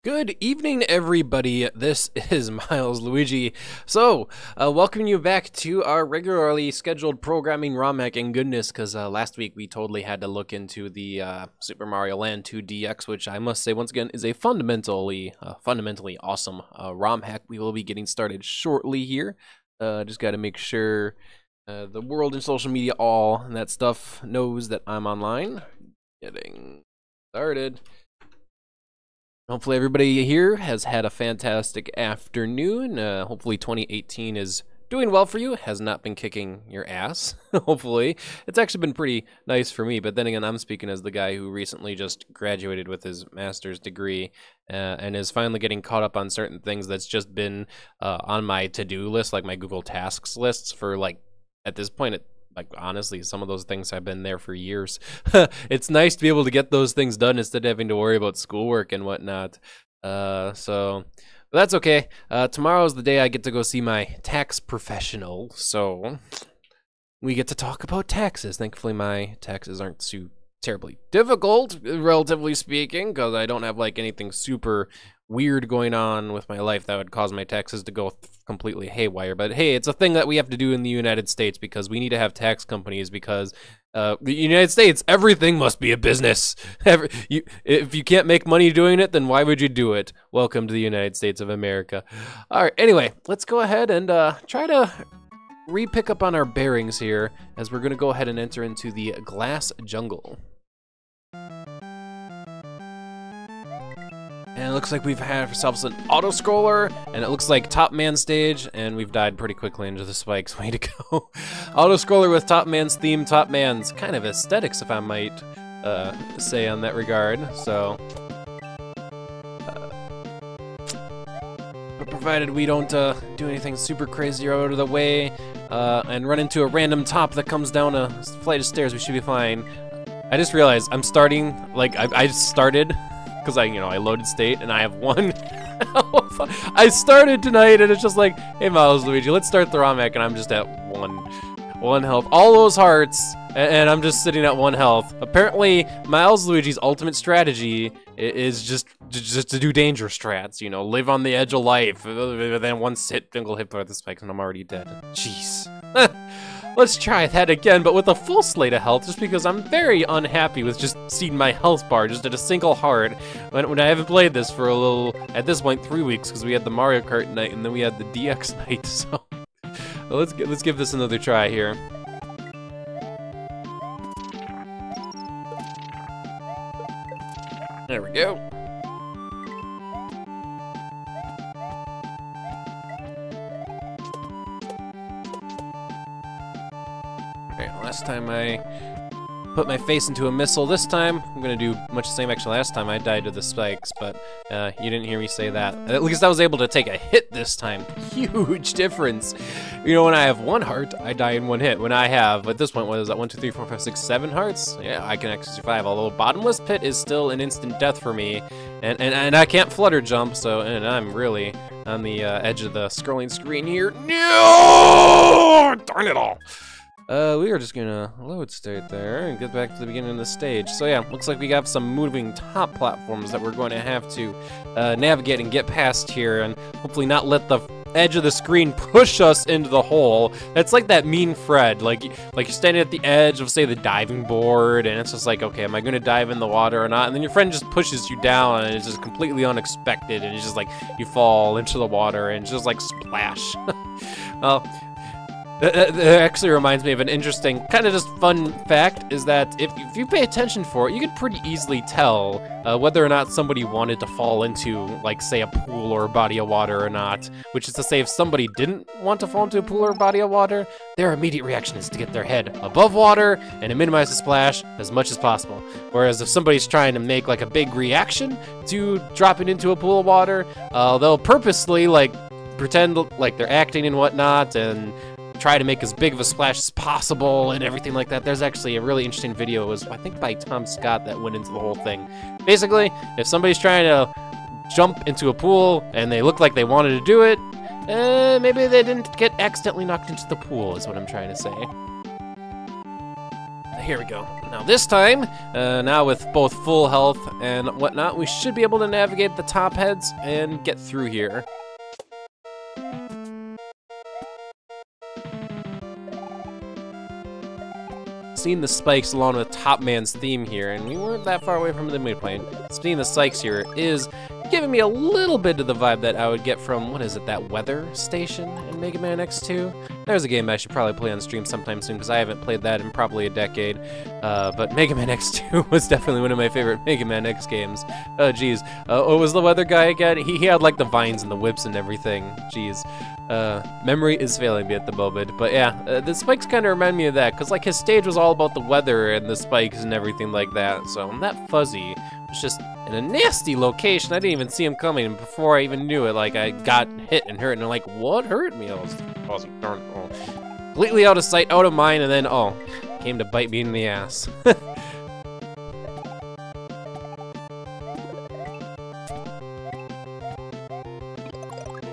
Good evening, everybody. This is Milesluigi. So, welcoming you back to our regularly scheduled programming ROM hacking goodness, because last week we totally had to look into the Super Mario Land 2 DX, which I must say, once again, is a fundamentally awesome ROM hack. We will be getting started shortly here. Just got to make sure the world and social media, all and that stuff, knows that I'm online. Getting started. Hopefully everybody here has had a fantastic afternoon. Hopefully 2018 is doing well for you, has not been kicking your ass, hopefully. It's actually been pretty nice for me, but then again, I'm speaking as the guy who recently just graduated with his master's degree and is finally getting caught up on certain things that's just been on my to-do list, like my Google Tasks lists for, like, at this point, like, honestly, some of those things have been there for years. It's nice to be able to get those things done instead of having to worry about schoolwork and whatnot. But that's okay. Tomorrow's the day I get to go see my tax professional, so we get to talk about taxes. Thankfully, my taxes aren't too terribly difficult, relatively speaking, because I don't have, like, anything super weird going on with my life that would cause my taxes to go completely haywire. But hey, it's a thing that we have to do in the United States because we need to have tax companies because the United States, everything must be a business. If you can't make money doing it, then why would you do it? Welcome to the United States of America. All right, anyway, let's go ahead and try to re-pick up on our bearings here as we're going to go ahead and enter into the glass jungle. And it looks like we've had ourselves an auto-scroller, and it looks like Top Man stage, and we've died pretty quickly into the spikes. Way to go. Auto-scroller with Top Man's theme, Top Man's kind of aesthetics, if I might say on that regard. So, but provided we don't do anything super crazy or out of the way, and run into a random top that comes down a flight of stairs, we should be fine. I just realized I'm starting, like, I started, because I loaded state and I have one health. I started tonight and it's just like, hey Milesluigi, let's start the ROM hack, and I'm just at one health. All those hearts, and I'm just sitting at 1 health. Apparently, Milesluigi's ultimate strategy is just to do danger strats, live on the edge of life. Then one single hit by the spikes and I'm already dead. Jeez. Let's try that again, but with a full slate of health, just because I'm very unhappy with just seeing my health bar just at a single heart when I haven't played this for a little, at this point, 3 weeks, because we had the Mario Kart night and then we had the DX night, so let's give this another try here. There we go. Last time I put my face into a missile. This time, I'm going to do much the same. Actually, last time I died to the spikes, but you didn't hear me say that. At least I was able to take a hit this time. Huge difference. When I have 1 heart, I die in 1 hit. When I have, at this point, what is that, 1, 2, 3, 4, 5, 6, 7 hearts? Yeah, I can actually survive, although bottomless pit is still an instant death for me. And I can't flutter jump, and I'm really on the edge of the scrolling screen here. No! Darn it all. We are just gonna load state there and get back to the beginning of the stage. So yeah, looks like we got some moving top platforms that we're going to have to navigate and get past here, and hopefully not let the edge of the screen push us into the hole. That's like that mean Fred, like you're standing at the edge of, say, the diving board, and it's just like, okay, am I gonna dive in the water or not? And then your friend just pushes you down, and it's just completely unexpected, and it's just like you fall into the water, and it's just like splash. Well, that actually reminds me of an interesting, kind of just fun fact, is that if you pay attention for it, you could pretty easily tell whether or not somebody wanted to fall into, like, say, a pool or a body of water or not. Which is to say, if somebody didn't want to fall into a pool or a body of water, their immediate reaction is to get their head above water and to minimize the splash as much as possible. Whereas if somebody's trying to make, like, a big reaction to dropping into a pool of water, they'll purposely, like, pretend like they're acting and whatnot, and try to make as big of a splash as possible and everything like that. There's actually a really interesting video, it was, I think, by Tom Scott, that went into the whole thing. Basically, if somebody's trying to jump into a pool and they look like they wanted to do it, maybe they didn't get accidentally knocked into the pool, is what I'm trying to say. here we go. Now this time, now with both full health and whatnot, we should be able to navigate the top heads and get through here. Seeing the spikes along with Top Man's theme here, and we weren't that far away from the midpoint. Seeing the spikes here is giving me a little bit of the vibe that I would get from, what is it, that weather station in Mega Man X2? There's a game I should probably play on stream sometime soon, because I haven't played that in probably a decade. But Mega Man X2 was definitely one of my favorite Mega Man X games. Oh, geez. What was the weather guy again? He had, like, the vines and the whips and everything. Jeez. Memory is failing me at the moment. But yeah, the spikes kind of remind me of that, because, like, his stage was all about the weather and the spikes and everything like that. So that fuzzy was just in a nasty location. I didn't even see him coming, and before I even knew it, like, I got hit and hurt, and I'm like, what hurt me? I was completely out of sight, out of mind, and then, oh, came to bite me in the ass.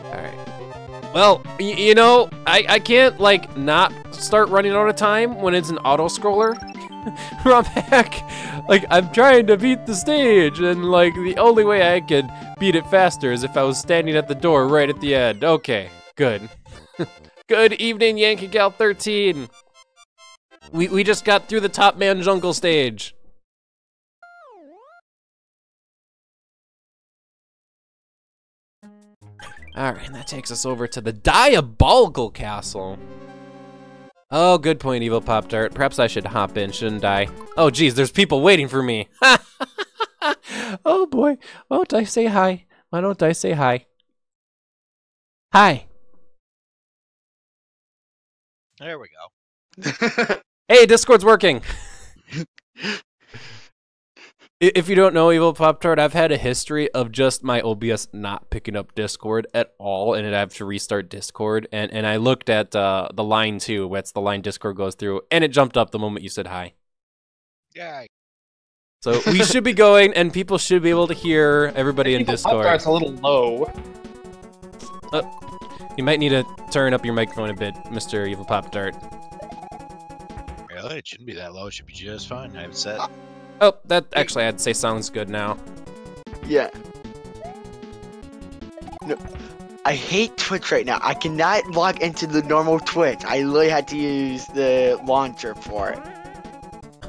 Alright. Well, you know, I can't, like, not start running out of time when it's an auto-scroller. Run back. Like, I'm trying to beat the stage, and, like, the only way I could beat it faster is if I was standing at the door right at the end. Okay, good. Good evening, Yankee Gal 13. We just got through the Top Man Jungle stage. Alright, and that takes us over to the Diabolical Castle. Oh, good point, Evil Pop-Tart. Perhaps I should hop in, shouldn't I? Oh, geez, there's people waiting for me. Oh, boy. Why don't I say hi? Why don't I say hi? Hi. There we go. Hey, Discord's working. If you don't know, Evil Pop-Tart, I've had a history of just my OBS not picking up Discord at all, and I have to restart Discord. And I looked at the line too, that's the line Discord goes through, and it jumped up the moment you said hi. Yeah. So we should be going, and people should be able to hear everybody in Discord. Pop-Tart's a little low. You might need to turn up your microphone a bit, Mr. Evil Pop-Tart. Really? It shouldn't be that low. It should be just fine. I have it set. Oh, that actually I'd say sounds good now. Yeah. No, I hate Twitch right now. I cannot log into the normal Twitch. I literally had to use the launcher for it.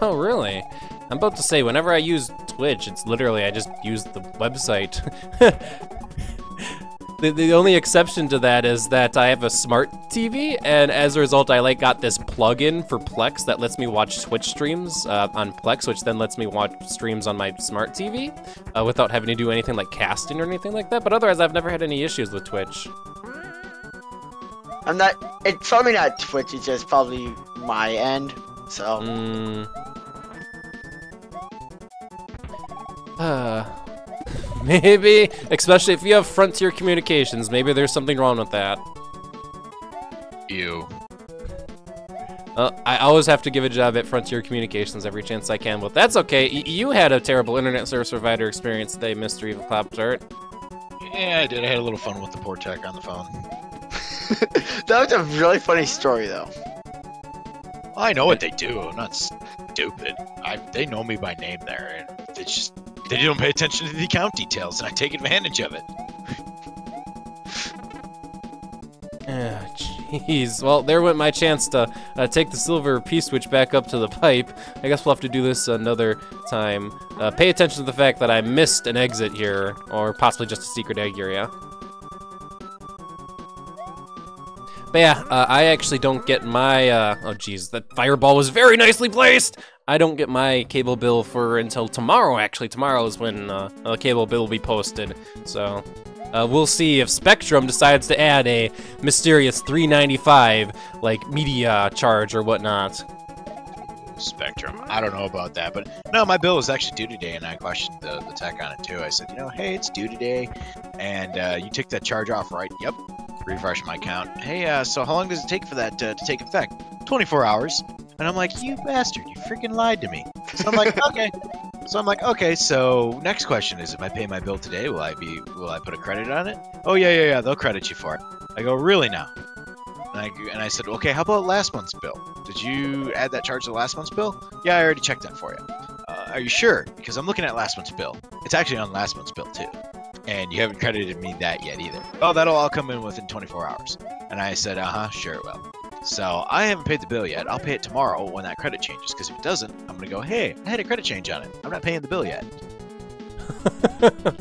Oh, really? I'm about to say, whenever I use Twitch, it's literally, I just use the website. The only exception to that is that I have a smart TV, and as a result, I got this plugin for Plex that lets me watch Twitch streams on Plex, which then lets me watch streams on my smart TV without having to do anything like casting or anything like that. But otherwise, I've never had any issues with Twitch. It's probably not Twitch, it's just probably my end, so. Maybe, especially if you have Frontier Communications, maybe there's something wrong with that. Ew. I always have to give a job at Frontier Communications every chance I can, but that's okay. You had a terrible internet service provider experience today, Mr. Evil Pop-Tart. Yeah, I did. I had a little fun with the poor tech on the phone. That was a really funny story, though. I know what they do. I'm not stupid. They know me by name there, and it's just they don't pay attention to the account details, and I take advantage of it. Jeez. Well, there went my chance to take the silver P-switch back up to the pipe. I guess we'll have to do this another time. Pay attention to the fact that I missed an exit here, or possibly just a secret egg area. But yeah, I actually don't get my, oh geez, that fireball was very nicely placed! I don't get my cable bill until tomorrow, actually. Tomorrow is when a cable bill will be posted. So, we'll see if Spectrum decides to add a mysterious $3.95, like, media charge or whatnot. Spectrum. I don't know about that, but no, my bill was actually due today, and I questioned the tech on it too. I said, hey, it's due today, and you took that charge off, right? Yep. Refresh my account. Hey, so how long does it take for that to take effect? 24 hours. And I'm like, you bastard, you freaking lied to me. So I'm like, okay. So I'm like, okay, so next question is, if I pay my bill today, will I put a credit on it? Oh, yeah, they'll credit you for it. I go, really now? And I said, okay, how about last month's bill? Did you add that charge to last month's bill? Yeah, I already checked that for you. Are you sure? Because I'm looking at last month's bill. It's actually on last month's bill too. And you haven't credited me that yet either. Oh, that'll all come in within 24 hours. And I said, sure it will. So I haven't paid the bill yet. I'll pay it tomorrow when that credit changes. Because if it doesn't, I'm going to go, hey, I had a credit change on it. I'm not paying the bill yet.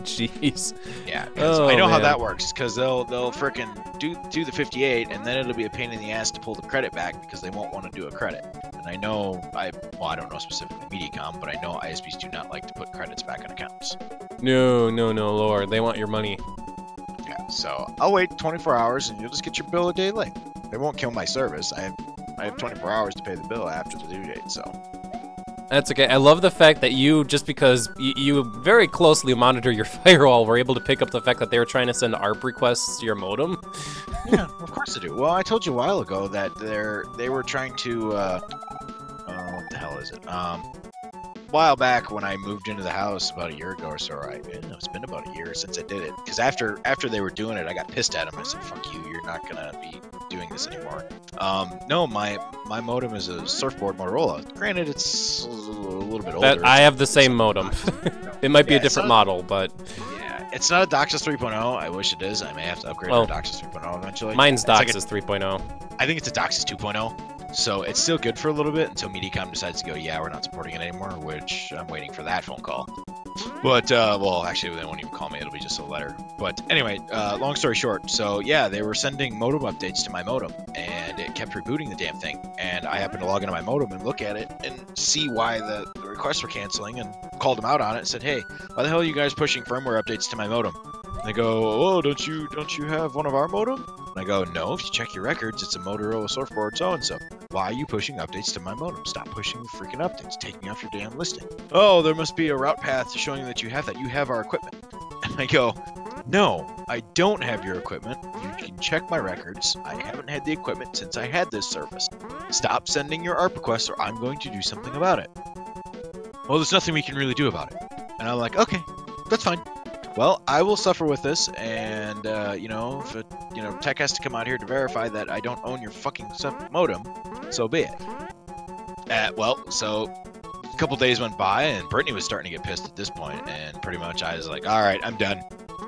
Jeez. Yeah, I know how that works. Because they'll frickin' do the 58, and then it'll be a pain in the ass to pull the credit back because they won't want to do a credit. And I know, I don't know specifically Mediacom, but I know ISPs do not like to put credits back on accounts. No, Lord. They want your money. Yeah, so I'll wait 24 hours and you'll just get your bill a day late. They won't kill my service. I have 24 hours to pay the bill after the due date, so. That's okay. I love the fact that you, just because you very closely monitor your firewall, were able to pick up the fact that they were trying to send ARP requests to your modem. Yeah, of course they do. Well, I told you a while ago that they were trying to, what the hell is it? A while back when I moved into the house about a year ago or so, it's been about a year since I did it. Because after they were doing it, I got pissed at them. I said, fuck you, you're not going to be doing this anymore. No, my modem is a surfboard Motorola. Granted, it's a little bit older. I have the same modem. It might be a different model, but... Yeah, it's not a DOCSIS 3.0. I wish it is. I may have to upgrade to DOCSIS 3.0 eventually. Mine's DOCSIS 3.0. I think it's a DOCSIS 2.0. So it's still good for a little bit until Mediacom decides to go, yeah, we're not supporting it anymore, which I'm waiting for that phone call. But, well, actually, they won't even call me. It'll be just a letter. But anyway, long story short. So, yeah, they were sending modem updates to my modem, and it kept rebooting the damn thing. And I happened to log into my modem and look at it and see why the requests were canceling and called them out on it and said, hey, why the hell are you guys pushing firmware updates to my modem? And they go, oh, don't you have one of our modem? And I go, no, if you check your records, it's a Motorola surfboard so-and-so. Why are you pushing updates to my modem? Stop pushing the freaking updates. Take me off your damn listing. Oh, there must be a route path showing that you have that. You have our equipment. And I go, no, I don't have your equipment. You can check my records. I haven't had the equipment since I had this service. Stop sending your ARP requests or I'm going to do something about it. Well, there's nothing we can really do about it. And I'm like, okay, that's fine. Well, I will suffer with this, and, if tech has to come out here to verify that I don't own your fucking modem, so be it. So a couple days went by, and Brittany was starting to get pissed at this point, and pretty much I was like, alright, I'm done.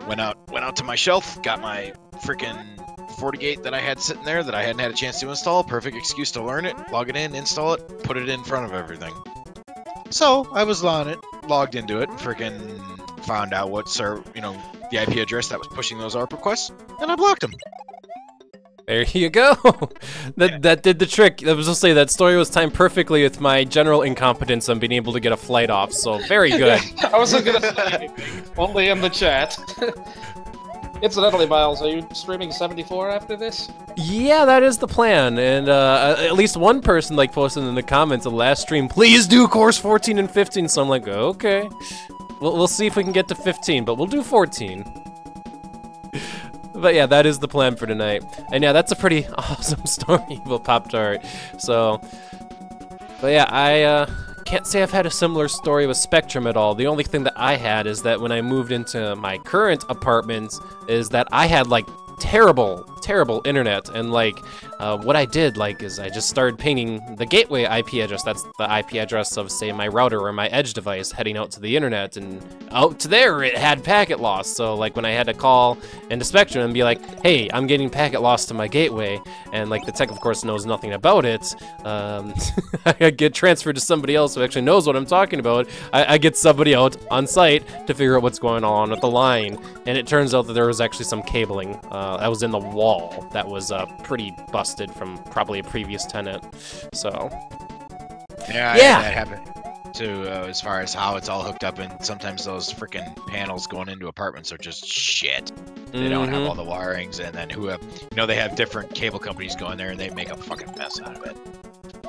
Went out to my shelf, got my freaking FortiGate that I had sitting there that I hadn't had a chance to install, perfect excuse to learn it, log it in, install it, put it in front of everything. So, I was on it, logged into it, freaking found out the IP address that was pushing those ARP requests, and I blocked them. There you go. That did the trick. I was just say that story was timed perfectly with my general incompetence on being able to get a flight off. So very good. I wasn't gonna say anything. Only in the chat. Incidentally, Miles, are you streaming 74 after this? Yeah, that is the plan. And at least one person posted in the comments of the last stream, please do course 14 and 15. So I'm like, okay. We'll see if we can get to 15, but we'll do 14. But yeah, that is the plan for tonight. And yeah, that's a pretty awesome story about Pop-Tart. So, but yeah, I can't say I've had a similar story with Spectrum at all. The only thing that I had is that when I moved into my current apartment is that I had terrible internet, and what I did is I just started pinging the gateway IP address. That's the IP address of, say, my router or my edge device heading out to the internet, and out to there it had packet loss. So when I had to call into Spectrum and be like, hey, I'm getting packet loss to my gateway, and the tech of course knows nothing about it, I get transferred to somebody else who actually knows what I'm talking about. I get somebody out on site to figure out what's going on with the line, and it turns out that there was actually some cabling that was in the wall that was pretty busted from probably a previous tenant. So yeah. That happened too, as far as how it's all hooked up, and sometimes those freaking panels going into apartments are just shit. They don't have all the wirings, and then they have different cable companies going there and they make a fucking mess out of it.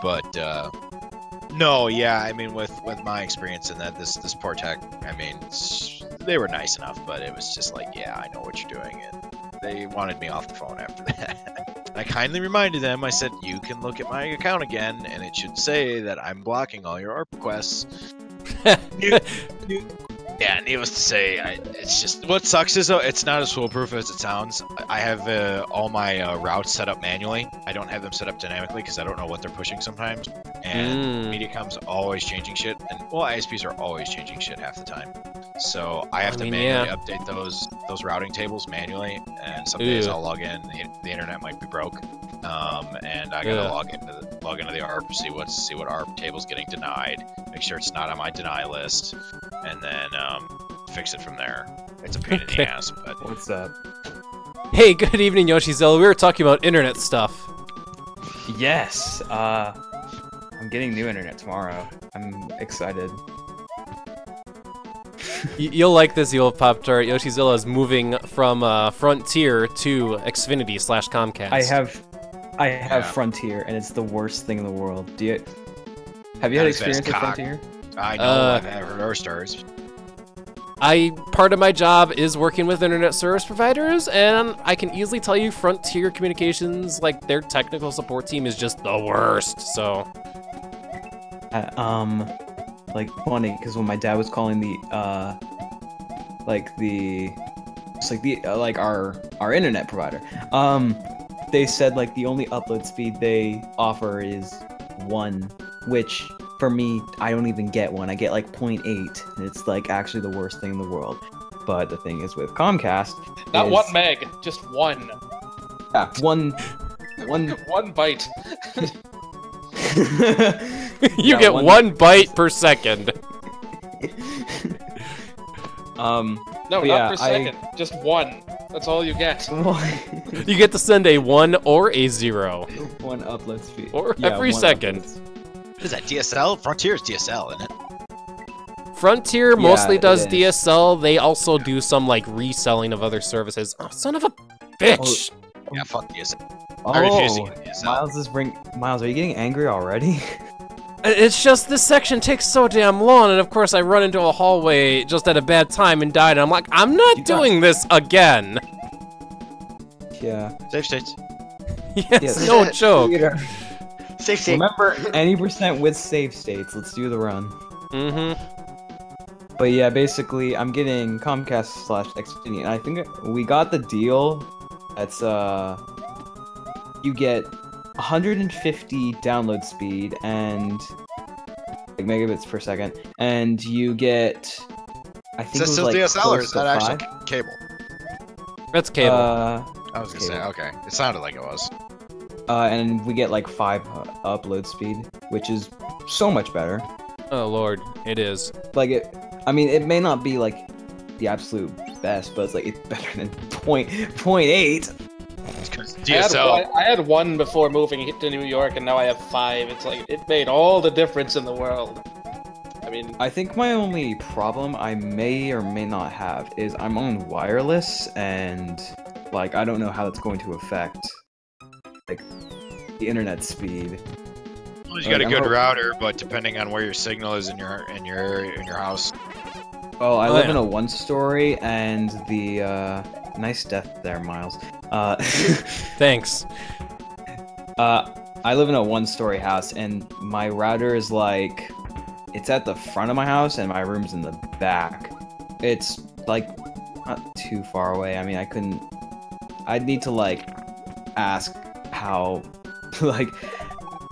But no, yeah, I mean, with my experience in that, this poor tech, I mean, they were nice enough, but it was just yeah, I know what you're doing, and they wanted me off the phone after that. I kindly reminded them, I said, you can look at my account again, and it should say that I'm blocking all your ARP requests. Yeah, needless to say, it's just what sucks is though it's not as foolproof as it sounds. I have all my routes set up manually. I don't have them set up dynamically because I don't know what they're pushing sometimes. And MediaCom's always changing shit, and well, ISPs are always changing shit half the time. So I have to manually update those routing tables manually, and some days I'll log in, the internet might be broke, and I gotta log into the ARP, see what ARP table's getting denied, make sure it's not on my deny list, and then fix it from there. It's a pain in the ass, but What's up? Hey, good evening, Yoshizilla. We were talking about internet stuff. Yes. I'm getting new internet tomorrow. I'm excited. You'll like this, you'll Pop-Tart. Yoshizilla is moving from Frontier to Xfinity/Comcast. I have Frontier, and it's the worst thing in the world. Have you had experience with Frontier? I know I've had horror stars. Part of my job is working with internet service providers, and I can easily tell you Frontier Communications, like their technical support team is just the worst. So, like funny because when my dad was calling our internet provider, they said like the only upload speed they offer is 1, which for me, I don't even get 1. I get like 0.8. It's like actually the worst thing in the world. But the thing is with Comcast, Not 1 meg, just 1. Yeah, 1 byte. You get 1 byte per second. No, not per second. Just 1. That's all you get. You get to send a 1 or a 0. 1 upload speed. Or every second. What is that, DSL? Frontier's DSL, isn't it? Frontier mostly does DSL. They also do some like reselling of other services. Oh, son of a bitch! Yeah, fuck DSL. Oh, Miles, are you getting angry already? It's just this section takes so damn long, and of course I run into a hallway just at a bad time and died, and I'm like, I'm not doing this again! Yeah. Save states. Yes, no joke. Safe state. Remember, any % with save states. Let's do the run. Mm-hmm. But yeah, basically, I'm getting Comcast/Xfinity, and I think we got the deal. That's you get 150 download speed and like megabits per second, and you get I think Is that still DSL or is that actually cable? That's cable. I was gonna say, okay. It sounded like it was. And we get like 5 upload speed, which is so much better. Oh lord, it is. Like I mean, it may not be like the absolute best, but it's like it's better than 0.8. DSL. I had 1 before moving to New York, and now I have 5. It's like it made all the difference in the world. I mean, I think my only problem I may or may not have is I'm on wireless, and like I don't know how that's going to affect like the internet speed. Well, you got a good router, but depending on where your signal is in your house. Well, I live in a 1-story, and the nice death there, Miles. Thanks. I live in a 1-story house, and my router is like, it's at the front of my house, and my room's in the back. It's like not too far away. I mean, I'd need to like ask how, like,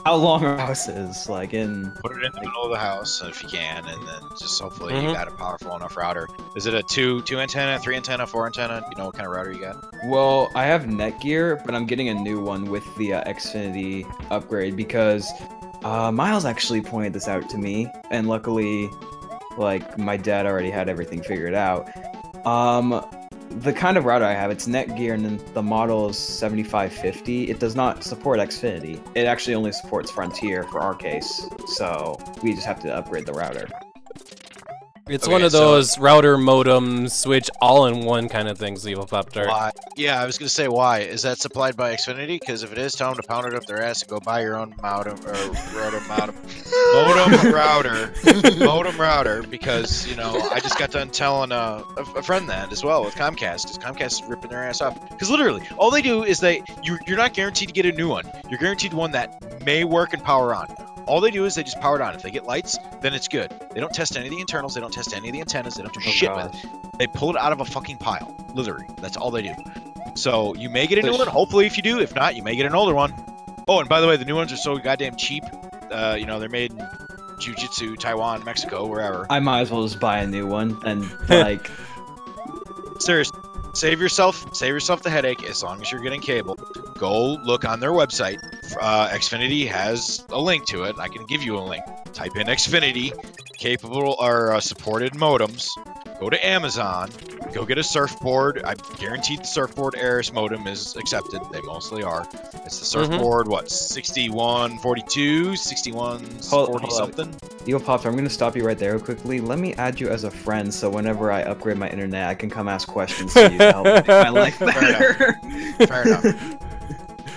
how long our house is, like in... Put it in the middle of the house if you can, and then just hopefully you got a powerful enough router. Is it a 2 antenna, 3 antenna, 4 antenna? Do you know what kind of router you got? Well, I have Netgear, but I'm getting a new one with the Xfinity upgrade because Miles actually pointed this out to me, and luckily, like, my dad already had everything figured out. The kind of router I have, it's Netgear, and then the model is 7550. It does not support Xfinity. It actually only supports Frontier for our case, so we just have to upgrade the router. It's one of those router modem switch all-in-one kind of things, Evil Pop-Tart. Why? Yeah, I was gonna say why. Is that supplied by Xfinity? Because if it is, tell them to pound it up their ass and go buy your own modem router. Because you know, I just got done telling a friend that as well with Comcast. Because Comcast is ripping their ass off. Because literally, all they do is you're not guaranteed to get a new one. You're guaranteed one that may work and power on. All they do is they just power it on. If they get lights, then it's good. They don't test any of the internals. They don't test any of the antennas. They don't do shit with it. They pull it out of a fucking pile. Literally. That's all they do. So you may get a new one. Hopefully, if you do. If not, you may get an older one. Oh, and by the way, the new ones are so goddamn cheap. You know, they're made in Jiu-Jitsu, Taiwan, Mexico, wherever. I might as well just buy a new one and like. Seriously, save yourself the headache. As long as you're getting cable, go look on their website. Xfinity has a link to it. I can give you a link. Type in Xfinity, capable or supported modems. Go to Amazon. Go get a surfboard. I guarantee the surfboard Aris modem is accepted. They mostly are. It's the surfboard, what, 6142, 6140 something? Yo, Pops, I'm going to stop you right there quickly. Let me add you as a friend so whenever I upgrade my internet, I can come ask questions to you to help make my life better. Fair enough.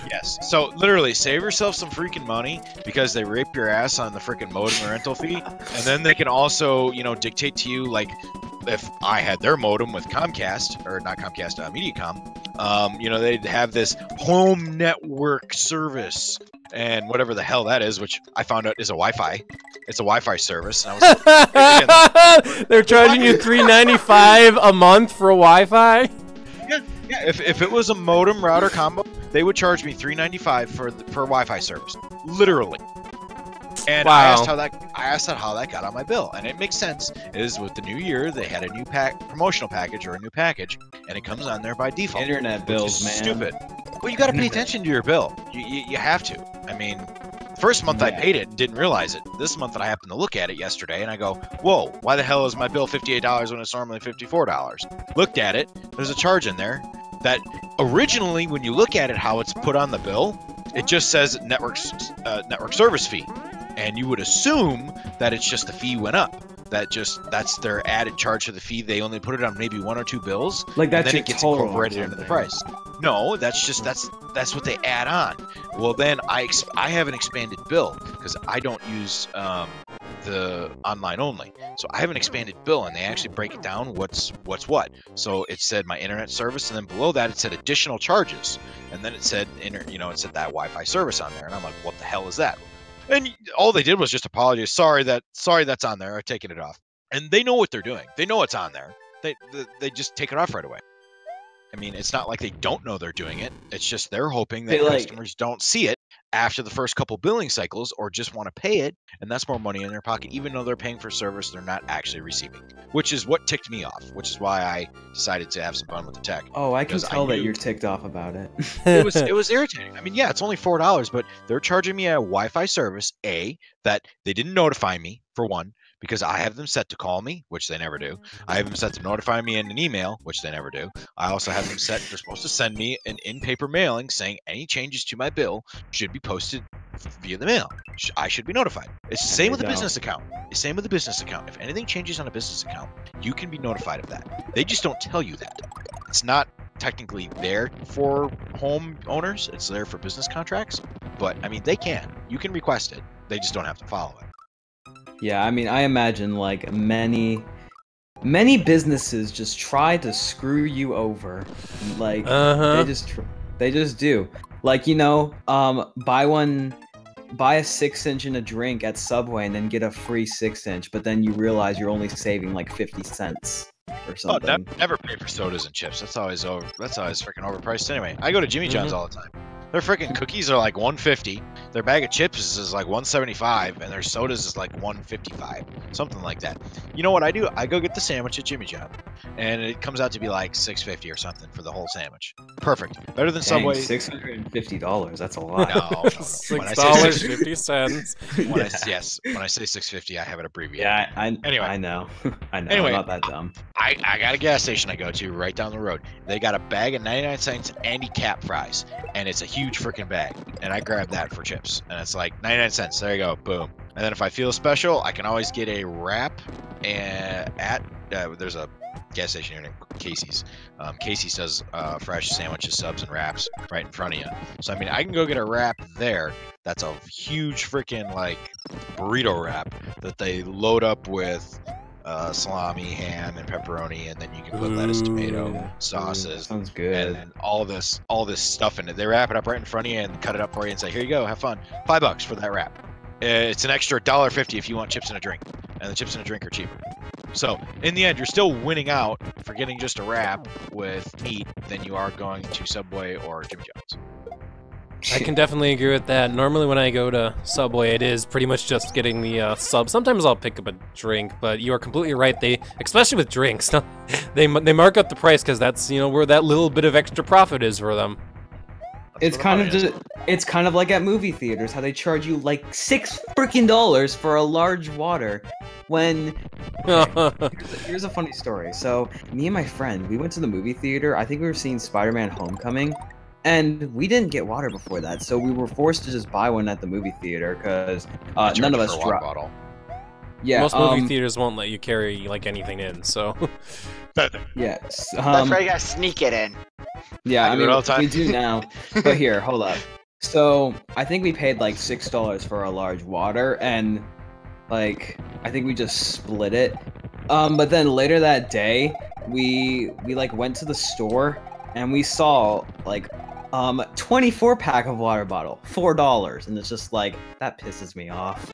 Yes. So literally, save yourself some freaking money because they rape your ass on the freaking modem rental fee, and then they can also, you know, dictate to you like. If I had their modem with Comcast, or not Comcast, Mediacom, you know, they'd have this home network service and whatever the hell that is, which I found out is a Wi-Fi. It's a Wi-Fi service. And I was They're charging you $3.95 a month for a Wi-Fi? Yeah. If it was a modem router combo, they would charge me $3.95 for Wi-Fi service, literally. And wow. I asked how that got on my bill, and it makes sense. Is with the new year they had a new promotional package or a new package, and it comes on there by default. Internet bills, man. Stupid. Well, you got to pay attention to your bill. You have to. I mean, first month I paid it and didn't realize it. This month I happened to look at it yesterday, and I go, "Whoa, why the hell is my bill $58 when it's normally $54?" Looked at it. There's a charge in there that originally, when you look at it, how it's put on the bill, it just says network service fee. And you would assume that it's just the fee went up. That's their added charge to the fee. They only put it on maybe one or two bills. Like that's and then it gets incorporated into the price. No, that's what they add on. Well, then I have an expanded bill because I don't use the online only. So I have an expanded bill, and they actually break it down what's what. So it said my internet service, and then below that it said additional charges, and then it said it said that Wi-Fi service on there, and I'm like, what the hell is that? And all they did was just apologize. Sorry that's on there. I've taken it off. And they know what they're doing. They know it's on there. They just take it off right away. I mean, it's not like they don't know they're doing it. It's just they're hoping that customers don't see it after the first couple billing cycles or just want to pay it, and that's more money in their pocket, even though they're paying for service they're not actually receiving, which is what ticked me off, which is why I decided to have some fun with the tech. Oh, I can tell that you're ticked off about it. It was irritating. I mean, yeah, it's only $4, but they're charging me a Wi-Fi service, that they didn't notify me, for one, because I have them set to call me, which they never do. I have them set to notify me in an email, which they never do. I also have them set, they're supposed to send me an in-paper mailing saying any changes to my bill should be posted via the mail. I should be notified. It's the same with a business account. It's the same with a business account. If anything changes on a business account, you can be notified of that. They just don't tell you that. It's not technically there for home owners. It's there for business contracts. But, I mean, they can. You can request it. They just don't have to follow it. Yeah, I mean, I imagine like many businesses just try to screw you over. Like they just do. Like, buy a 6-inch in a drink at Subway and then get a free 6-inch, but then you realize you're only saving like 50 cents or something. Oh, never pay for sodas and chips. That's always freaking overpriced anyway. I go to Jimmy John's all the time. Their freaking cookies are like $1.50. Their bag of chips is like $1.75, and their sodas is like $1.55, something like that. You know what I do? I go get the sandwich at Jimmy John, and it comes out to be like $6.50 or something for the whole sandwich. Perfect. Better than Subway. $650. That's a lot. No. $6.50. When I say $6.50, I have it abbreviated. Yeah, anyway. I know. Anyway, I'm not that dumb. I got a gas station I go to right down the road. They got a bag of 99 cents Andy-Cap fries, and it's a huge freaking bag, and I grab that for chips, and it's like 99 cents. There you go, boom. And then if I feel special, I can always get a wrap there's a gas station here named Casey's. Casey's does fresh sandwiches, subs, and wraps right in front of you. So I mean, I can go get a wrap there. That's a huge freaking like burrito wrap that they load up with salami, ham, and pepperoni, and then you can put lettuce, tomato, sauces. Sounds good. And all this stuff in it. They wrap it up right in front of you and cut it up for you and say, "Here you go, have fun." $5 for that wrap. it's an extra $1.50 if you want chips and a drink, and the chips and a drink are cheaper. So in the end, you're still winning out for getting just a wrap with meat than you are going to Subway or Jimmy John's. I can definitely agree with that. Normally when I go to Subway, it is pretty much just getting the sub. Sometimes I'll pick up a drink, but you are completely right. They, especially with drinks, they mark up the price because that's, you know, where that little bit of extra profit is for them. It's kind of just, it's kind of like at movie theaters, how they charge you like $6 freaking for a large water. When here's a funny story. So me and my friend, we went to the movie theater. I think we were seeing Spider-Man: Homecoming, and we didn't get water before that, so we were forced to just buy one at the movie theater because none of us dropped. Yeah, most movie theaters won't let you carry like anything in, so. Yes. That's why you gotta sneak it in. Yeah, I mean, we do now. But here, hold up. So I think we paid like $6 for a large water, and like I think we just split it. But then later that day, we like went to the store and we saw like 24-pack of water bottle, $4, and it's just like that pisses me off.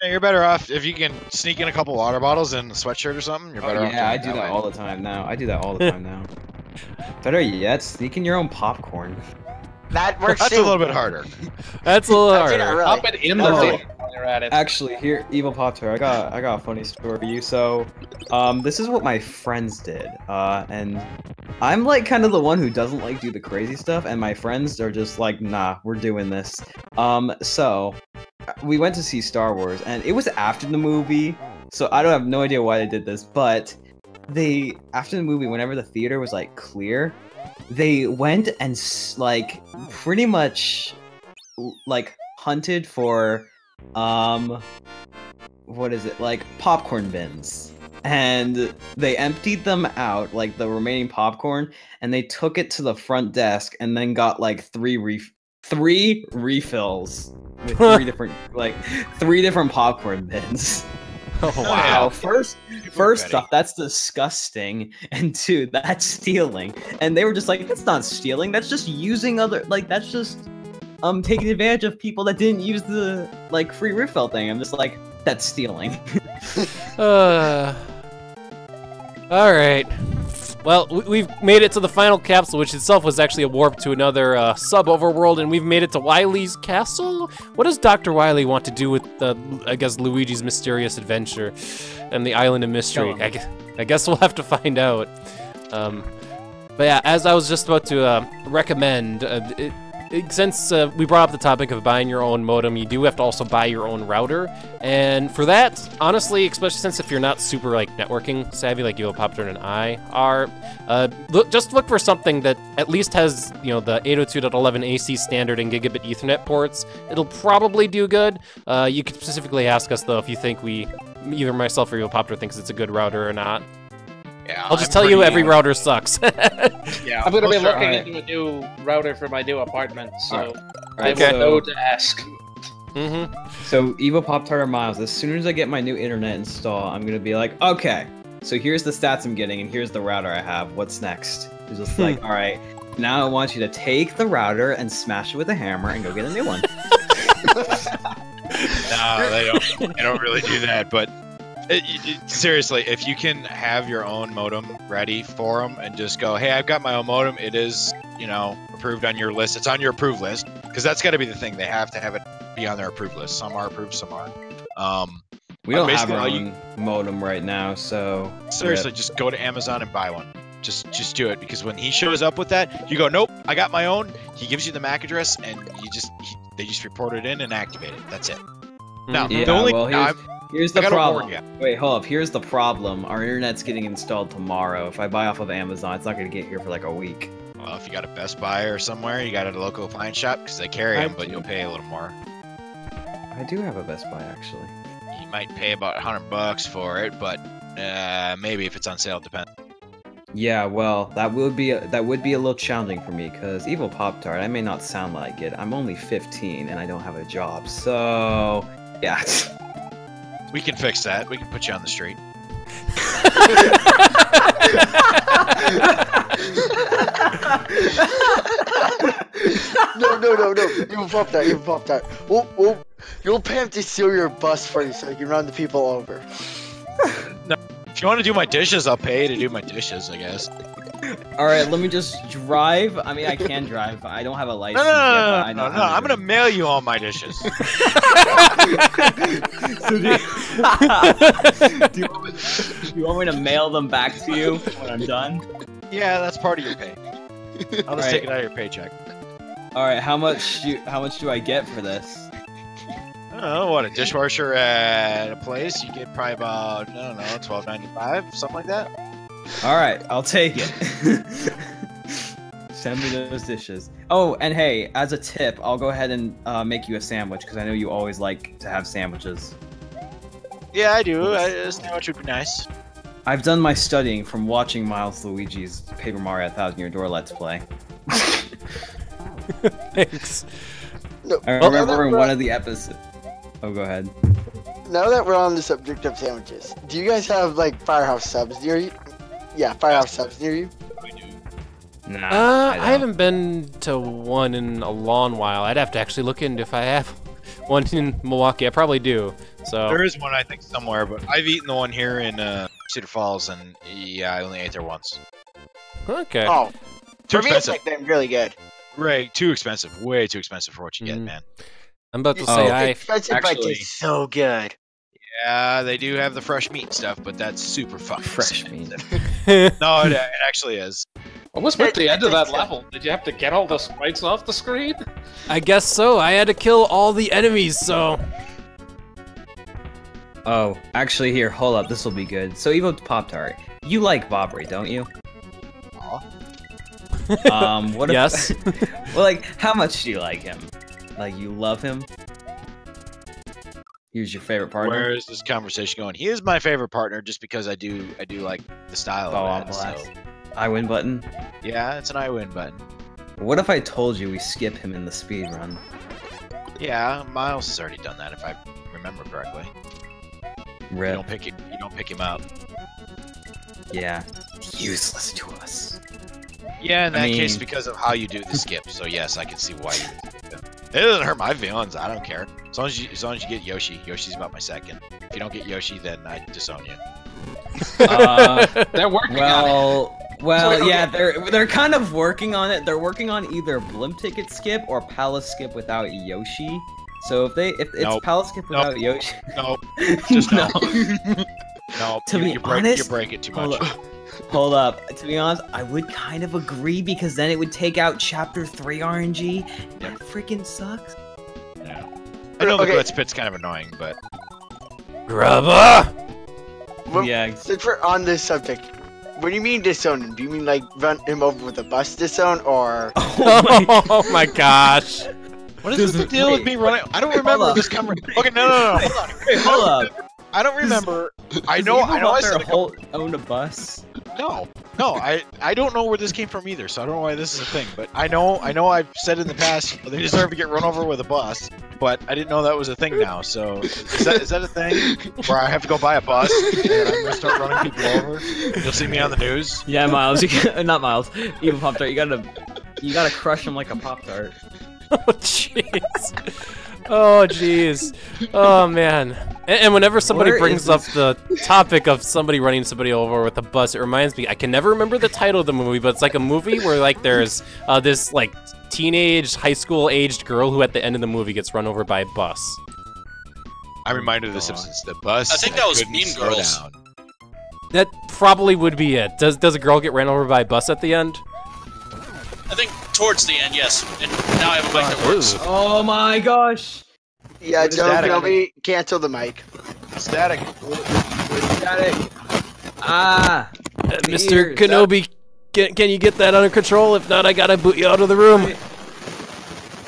Yeah, you're better off if you can sneak in a couple water bottles and a sweatshirt or something. You're better off. Yeah, I do that all the time now. I do that all the time now. Better yet, sneak in your own popcorn. That works. That's a little bit harder. That's a little harder. Really. Pop it in the theater while you're at it. Actually, here, Evil Pop-Tart, I got a funny story for you. So, this is what my friends did, and I'm like kind of the one who doesn't like do the crazy stuff, and my friends are just like, nah, we're doing this. So we went to see Star Wars, and it was after the movie, so I don't have no idea why they did this, but they, after the movie, whenever the theater was like clear, they went and like pretty much like hunted for what is it, like popcorn bins, and they emptied them out, like the remaining popcorn, and they took it to the front desk and then got like three refills with three different popcorn bins. Oh Wow! wow! First off, that's disgusting, and two, that's stealing. And they were just like, "That's not stealing. That's just using other that's just taking advantage of people that didn't use the like free refill thing." I'm just like, that's stealing. All right. Well, we've made it to the final capsule, which itself was actually a warp to another sub-overworld, and we've made it to Wily's castle? What does Dr. Wily want to do with, I guess, Luigi's mysterious adventure and the Island of Mystery? I guess we'll have to find out. But yeah, as I was just about to recommend, since we brought up the topic of buying your own modem, you do have to also buy your own router. And for that, honestly, especially since if you're not super like networking savvy like Evil Pop-Tart and I are, just look for something that at least has, you know, the 802.11 AC standard and gigabit Ethernet ports. It'll probably do good. You could specifically ask us though if you think either myself or Evil Pop-Tart thinks it's a good router or not. Yeah, I'll just tell you every router sucks. Yeah, I'm gonna be looking into a new router for my new apartment, so I Okay. will know to ask. So, Evil Pop-Tart or Miles, as soon as I get my new internet installed, I'm gonna be like, okay, so here's the stats I'm getting, and here's the router I have. What's next? It's just like, all right, now I want you to take the router and smash it with a hammer and go get a new one. No, they don't really do that, but seriously, if you can have your own modem ready for them and just go, hey, I've got my own modem, it is, you know, approved on your list, it's on your approved list, because that's got to be the thing, they have to have it be on their approved list. Some are approved, some aren't. We don't have our own modem right now, so seriously, just go to Amazon and buy one. Just do it, because when he shows up with that, you go, nope, I got my own. He gives you the MAC address, and they just report it in and activate it. That's it. Now, yeah, the only here's the problem. Wait, hold up. Here's the problem. Our internet's getting installed tomorrow. If I buy off of Amazon, it's not going to get here for like a week. Well, if you got a Best Buy or somewhere, you got a local appliance shop, because they carry them, but you'll pay a little more. I do have a Best Buy, actually. You might pay about $100 for it, but maybe if it's on sale, depends. Yeah, well, that would be a little challenging for me, because Evil Pop-Tart, I may not sound like it. I'm only 15 and I don't have a job, so yeah. We can fix that. We can put you on the street. No. Evil Pop-Tart. Oh. You'll pay him to steal your bus for you so you can run the people over. If you want to do my dishes, I'll pay to do my dishes, I guess. Alright, let me just drive. I mean, I can drive. I don't have a No, license no, yet, no, but no, I know no, no. how to I'm gonna drive. mail you all my dishes. So do you want me to mail them back to you when I'm done? Yeah, that's part of your pay. I'll just Right. take it out of your paycheck. Alright, how much do I get for this? I don't know, what, a dishwasher at a place? You get probably about, I don't know, $12.95, something like that? Alright, I'll take it. Send me those dishes. Oh, and hey, as a tip, I'll go ahead and make you a sandwich, because I know you always like to have sandwiches. Yeah, I do. A sandwich would be nice. I've done my studying from watching Milesluigi's Paper Mario 1000-Year Door Let's Play. Thanks. No, I now remember that in we're- one of the episodes... Oh, go ahead. Now that we're on the subject of sandwiches, do you guys have like Firehouse subs near you? Yeah, Firehouse subs near you. Nah, I haven't been to one in a long while. I'd have to actually look into if I have one in Milwaukee. I probably do. So There is one, I think, somewhere, but I've eaten the one here in Cedar Falls, and yeah, I only ate there once. okay. Oh, Too for me, it's expensive. like them really good. Right, too expensive. Way too expensive for what you get, Mm. man. I'm about to It's say Oh. expensive, but actually- it's so good. Yeah, they do have the fresh meat stuff, but that's super fucking Fresh expensive. meat. No, it actually is. What was with the end of that It's- level? Did you have to get all the sprites off the screen? I guess so. I had to kill all the enemies. So Oh, actually, here, hold up. This will be good. So, Evo Pop-Tart, you like Bobbery, don't you? What if... yes. Well, like, how much do you like him? Like, you love him? He's your favorite partner? Where is this conversation going? He is my favorite partner just because I do like the style Oh, of I'm it. blessed. So, I win button? yeah, it's an I win button. What if I told you we skip him in the speed run? Yeah, Miles has already done that if I remember correctly. You Rip. don't pick him up. Yeah. Useless to us. Yeah, in I that case, mean- because of how you do the skip. So yes, I can see why you would do that. It doesn't hurt my feelings. I don't care. As long as you get Yoshi. Yoshi's about my second. If you don't get Yoshi, then I disown you. They're working on it. Well, yeah, they're kind of working on it. They're working on either Blimp Ticket skip or Palace skip without Yoshi. So if it's Nope. Palace skip Nope. without Yoshi, No, just no. No, To be you honest, break it too hold much. up. Hold up. To be honest, I would kind of agree because then it would take out Chapter 3 RNG. That freaking sucks. Yeah. I know the Okay. glitch pit's kind of annoying, but Grubba. Well, Yeah. Since we're on this subject, when you mean disown him, do you mean like run him over with a bus disown or? Oh my gosh. what This is the is- deal with wait, me running? I don't hold remember up. this camera. Okay, no, hold on. Wait, hold up. I don't remember. I Does know. Evil I know. I Butler said a couple- own a bus. No, I don't know where this came from either, so I don't know why this is a thing. But I know I've said in the past they deserve to get run over with a bus, but I didn't know that was a thing now. So is that a thing where I have to go buy a bus and I'm gonna start running people over? You'll see me on the news. Yeah, Miles. Not Miles. Evil Pop Tart. You gotta crush him like a Pop Tart. Oh jeez. Oh jeez. Oh man. And whenever somebody Where brings is up this- the topic of somebody running somebody over with a bus, it reminds me. I can never remember the title of the movie, but it's like a movie where like there's this like teenage, high school aged girl who at the end of the movie gets run over by a bus. I'm reminded of The Simpsons. The bus. I think that was couldn't Mean slow Girls. down. That probably would be it. Does a girl get ran over by a bus at the end? I think towards the end, yes. And now I have a mic that works. Oh my gosh! Yeah, What is Joe, that? Kenobi, cancel the mic. Static. Got it. Ah. Mr. Ears, Kenobi, can you get that under control? If not, I gotta boot you out of the room.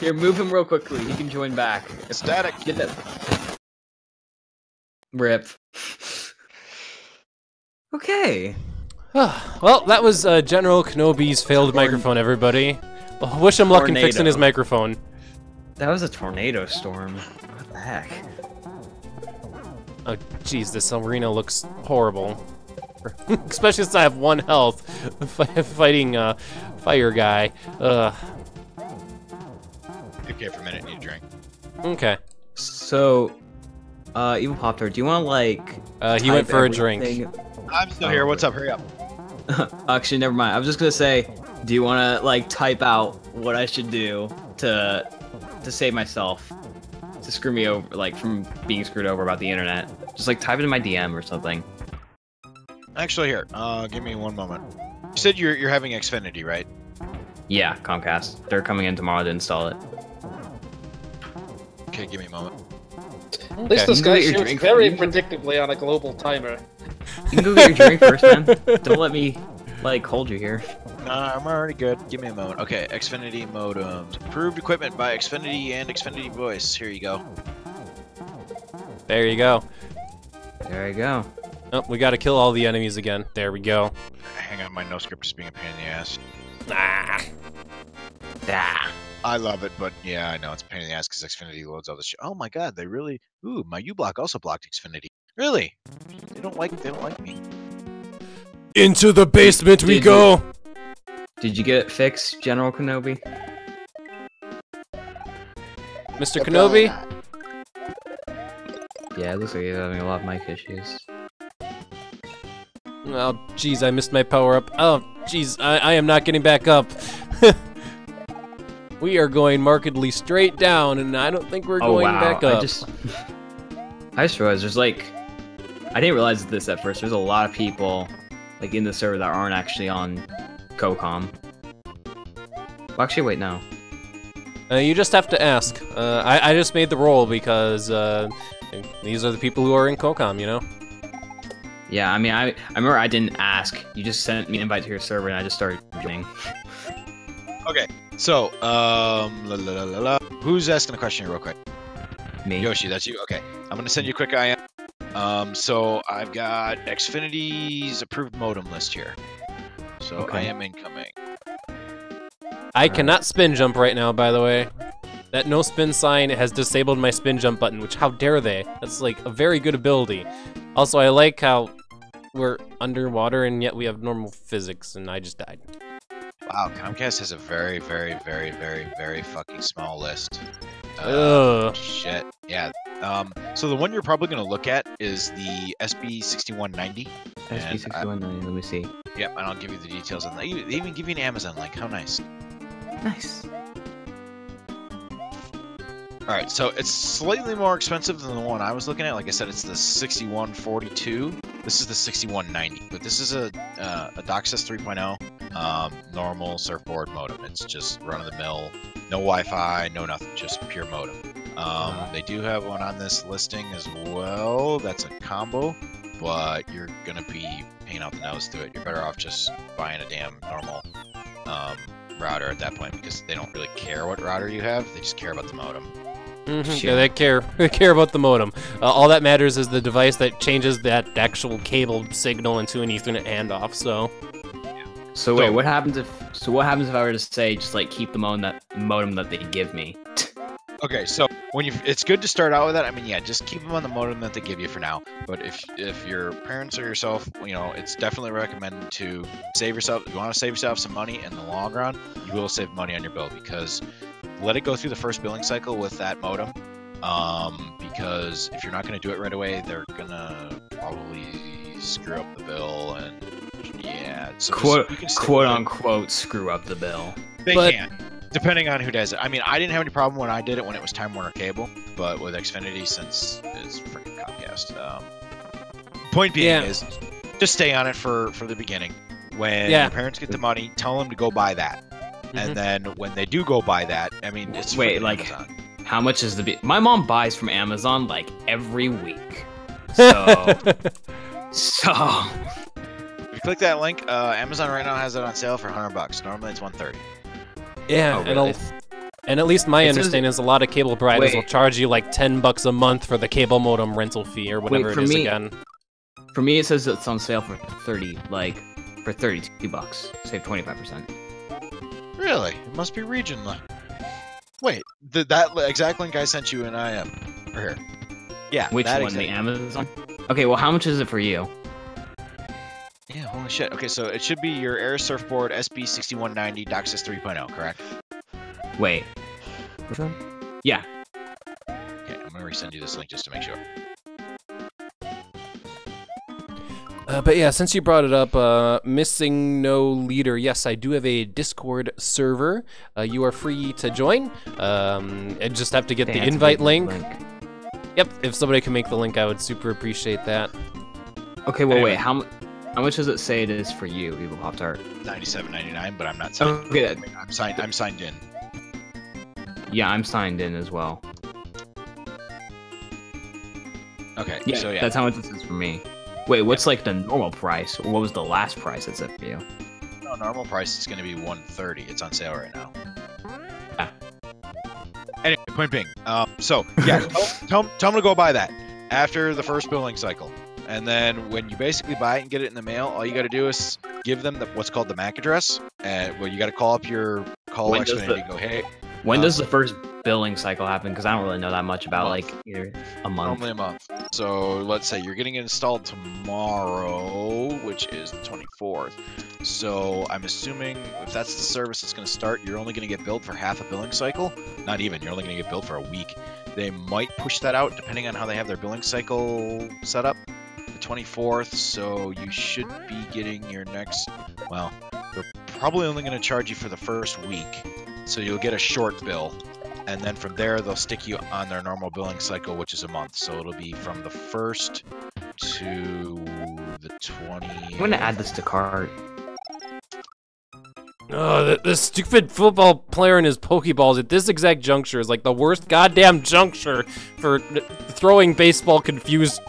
Here, move him real quickly. He can join back. Static. Get that. Rip. Okay. Well, that was General Kenobi's failed microphone, everybody. Well, wish him luck in fixing his Tornado. microphone. That was a tornado storm. What the heck? Oh, jeez, this arena looks horrible. Especially since I have 1 health fighting fire guy. Okay, for a minute, need a drink. Okay. So, even Pop-Tart, do you want to, like... He went type for a drink. everything- I'm still here. What's up? Hurry up. Actually, never mind. I was just gonna say, do you want to, like, type out what I should do to save myself? To screw me over, like, from being screwed over about the internet. Just, like, type it in my DM or something. Actually, here. Give me one moment. You said you're having Xfinity, right? Yeah, Comcast. They're coming in tomorrow to install it. Okay, give me a moment. At least this You can guy get your shoots drink very free. predictably on a global timer. You can go get your drink first, man. Don't let me, like, hold you here. I'm already good. Give me a moment. Okay, Xfinity modems. Approved equipment by Xfinity and Xfinity Voice. Here you go. There you go. There you go. Oh, we gotta kill all the enemies again. There we go. Hang on, my no script is being a pain in the ass. Ah. Ah. I love it, but yeah, I know it's a pain in the ass because Xfinity loads all this shit. Oh my god, they really... Ooh, my uBlock also blocked Xfinity. Really? They don't like me. Into the basement we Did go! Did you get it fixed, General Kenobi? Mr. Kenobi? Yeah, it looks like he's having a lot of mic issues. Oh, jeez, I missed my power up. Oh, jeez, I am not getting back up. We are going markedly straight down, and I don't think we're going back up. I just realized there's like... I didn't realize this at first. There's a lot of people like in the server that aren't actually on CoCom. Well, actually, wait, no. You just have to ask. I just made the roll because these are the people who are in CoCom, you know? Yeah, I mean, I remember I didn't ask. You just sent me an invite to your server, and I just started joining. Okay, so, who's asking a question here real quick? Me. Yoshi, that's you? Okay. I'm gonna send you a quick IM. So I've got Xfinity's approved modem list here. So Okay. I am incoming. I cannot spin jump right now, by the way. That no spin sign has disabled my spin jump button, which how dare they? That's like a very good ability. Also, I like how we're underwater and yet we have normal physics, and I just died. Wow, Comcast has a very, very, very, very, very fucking small list. Ugh. Shit. Yeah. So the one you're probably gonna look at is the SB6190. SB6190, let me see. Yep, and I'll give you the details on that. They even give you an Amazon link. How nice. Nice. Alright, so it's slightly more expensive than the one I was looking at. Like I said, it's the 6142. This is the 6190, but this is a DOCSIS 3.0 normal surfboard modem. It's just run-of-the-mill, no Wi-Fi, no nothing, just pure modem. They do have one on this listing as well. That's a combo, but you're gonna be paying out the nose to it. You're better off just buying a damn normal router at that point because they don't really care what router you have. They just care about the modem. Yeah, they care. They care about the modem. All that matters is the device that changes that actual cable signal into an Ethernet handoff. So wait, what happens if? So what happens if I were to say just like keep the modem that they give me? Okay, so it's good to start out with that. I mean, yeah, just keep them on the modem that they give you for now. But if your parents or yourself, you know, it's definitely recommended to save yourself. If you want to save yourself some money in the long run, you will save money on your bill because let it go through the first billing cycle with that modem. Because if you're not going to do it right away, they're gonna probably screw up the bill and yeah. So quote unquote screw up the bill. They can. Depending on who does it. I mean, I didn't have any problem when I did it when it was Time Warner Cable, but with Xfinity, since it's freaking Comcast. Point being is, just stay on it for the beginning. When your parents get the money, tell them to go buy that. And then when they do go buy that, I mean, it's like Amazon. How much is my mom buys from Amazon like every week. So if you click that link, Amazon right now has it on sale for $100. Normally it's $130. Yeah, oh, really? and at least my understanding is a lot of cable providers will charge you like $10 a month for the cable modem rental fee or whatever it is again. For me, it says it's on sale for $32, save 25%. Really? It must be regional. Wait, that exact link I sent you in IM. Or here. Yeah. Which one? The Amazon? Okay, well, how much is it for you? Yeah, holy shit. Okay, so it should be your Air Surfboard SB6190 DOCSIS 3.0, correct? Wait. Which one? Yeah. Okay, I'm gonna resend you this link just to make sure. But yeah, since you brought it up, missing no leader. Yes, I do have a Discord server. You are free to join. I just have to get the invite link. Yep, if somebody can make the link, I would super appreciate that. Okay, well, wait, how much does it say it is for you, Evil Pop Tart? $97.99, but I'm not signed. Okay, I'm signed in. yeah, I'm signed in as well. Okay, Yeah, so yeah. that's how much this is for me. Wait, what's like the normal price? Or what was the last price it said for you? No, normal price is going to be $130. It's on sale right now. Ah. Anyway, point being, so yeah, tell them to go buy that after the first billing cycle, and then when you basically buy it and get it in the mail, all you got to do is give them what's called the MAC address, and well, you got to call up your call Xfinity and go, hey. When does the first billing cycle happen? Because I don't really know that much about like either a month. Normally a month. So let's say you're getting it installed tomorrow, which is the 24th. So I'm assuming if that's the service that's going to start, you're only going to get billed for half a billing cycle. Not even. You're only going to get billed for a week. They might push that out depending on how they have their billing cycle set up. The 24th. So you should be getting your next. Well, they're probably only going to charge you for the first week. So you'll get a short bill, and then from there they'll stick you on their normal billing cycle, which is a month. So it'll be from the 1st to the 20th. I'm gonna add this to cart. Oh, the stupid football player and his Pokeballs at this exact juncture is like the worst goddamn juncture for throwing baseball confused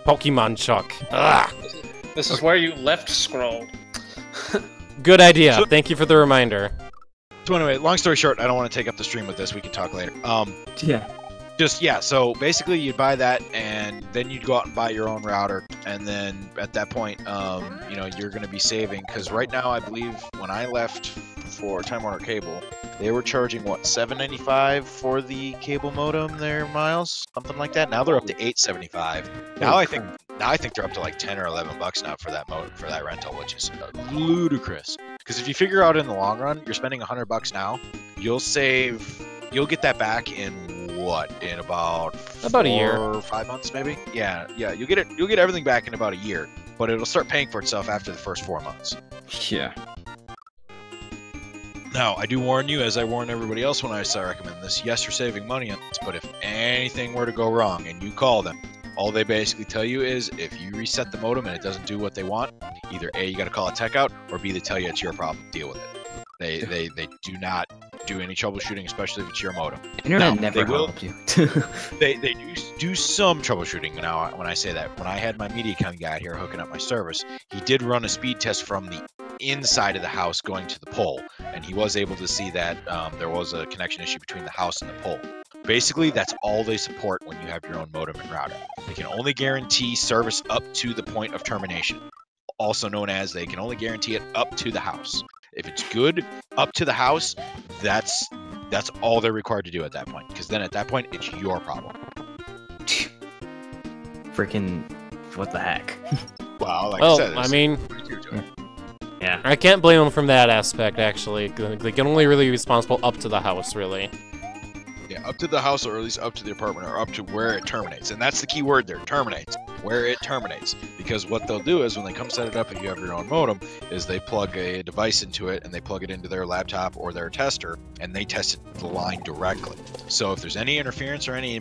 Pokemon Chuck. Ugh. This is where you left scroll. Good idea. Thank you for the reminder. So anyway, long story short, I don't want to take up the stream with this. We can talk later. Yeah. So basically you'd buy that, and then you'd go out and buy your own router, and then at that point, you're going to be saving, because right now I believe when I left for Time Warner Cable, they were charging what, $7.95 for the cable modem there, Miles, something like that. Now they're up to $8.75. Now I think they're up to like 10 or 11 bucks now for that modem, for that rental, which is ludicrous. Because if you figure out in the long run, you're spending $100 now, you'll get that back in about a year or 5 months maybe. Yeah, you'll get everything back in about a year, but it'll start paying for itself after the first 4 months. Yeah. Now, I do warn you, as I warn everybody else when I recommend this, yes, you're saving money on this, but if anything were to go wrong and you call them, all they basically tell you is if you reset the modem and it doesn't do what they want, either A, you got to call a tech out, or B, they tell you it's your problem, deal with it. They do not do any troubleshooting, especially if it's your modem. Internet never helped you. they do some troubleshooting. Now, when I say that, when I had my MediaCom guy here hooking up my service, he did run a speed test from the inside of the house going to the pole, and he was able to see that there was a connection issue between the house and the pole. Basically, that's all they support when you have your own modem and router. They can only guarantee service up to the point of termination, also known as they can only guarantee it up to the house. If it's good up to the house, that's all they're required to do at that point, because then at that point, it's your problem. Freaking, what the heck? Well, like Well, I said, I mean, Yeah. I can't blame them from that aspect, actually. They can only really be responsible up to the house, really. yeah, up to the house, or at least up to the apartment, or up to where it terminates. And that's the key word there, terminates. Where it terminates. Because what they'll do is when they come set it up and you have your own modem, is they plug a device into it and they plug it into their laptop or their tester, and they test the line directly. So if there's any interference or any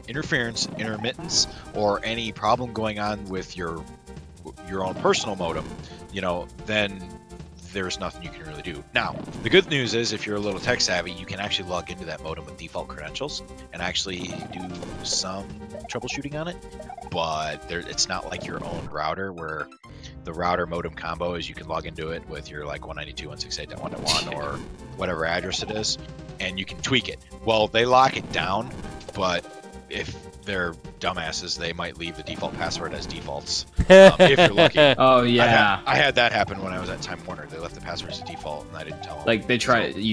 intermittence, or any problem going on with your own personal modem, then there's nothing you can really do. Now, the good news is if you're a little tech savvy, you can actually log into that modem with default credentials and actually do some troubleshooting on it, but it's not like your own router, where the router modem combo is you can log into it with your like 192.168.1.1 or whatever address it is, and you can tweak it. Well, they lock it down, but if they're dumbasses, they might leave the default password as defaults. If you're lucky. Oh yeah. I had that happen when I was at Time Warner. They left the passwords as default, and I didn't tell them. Like you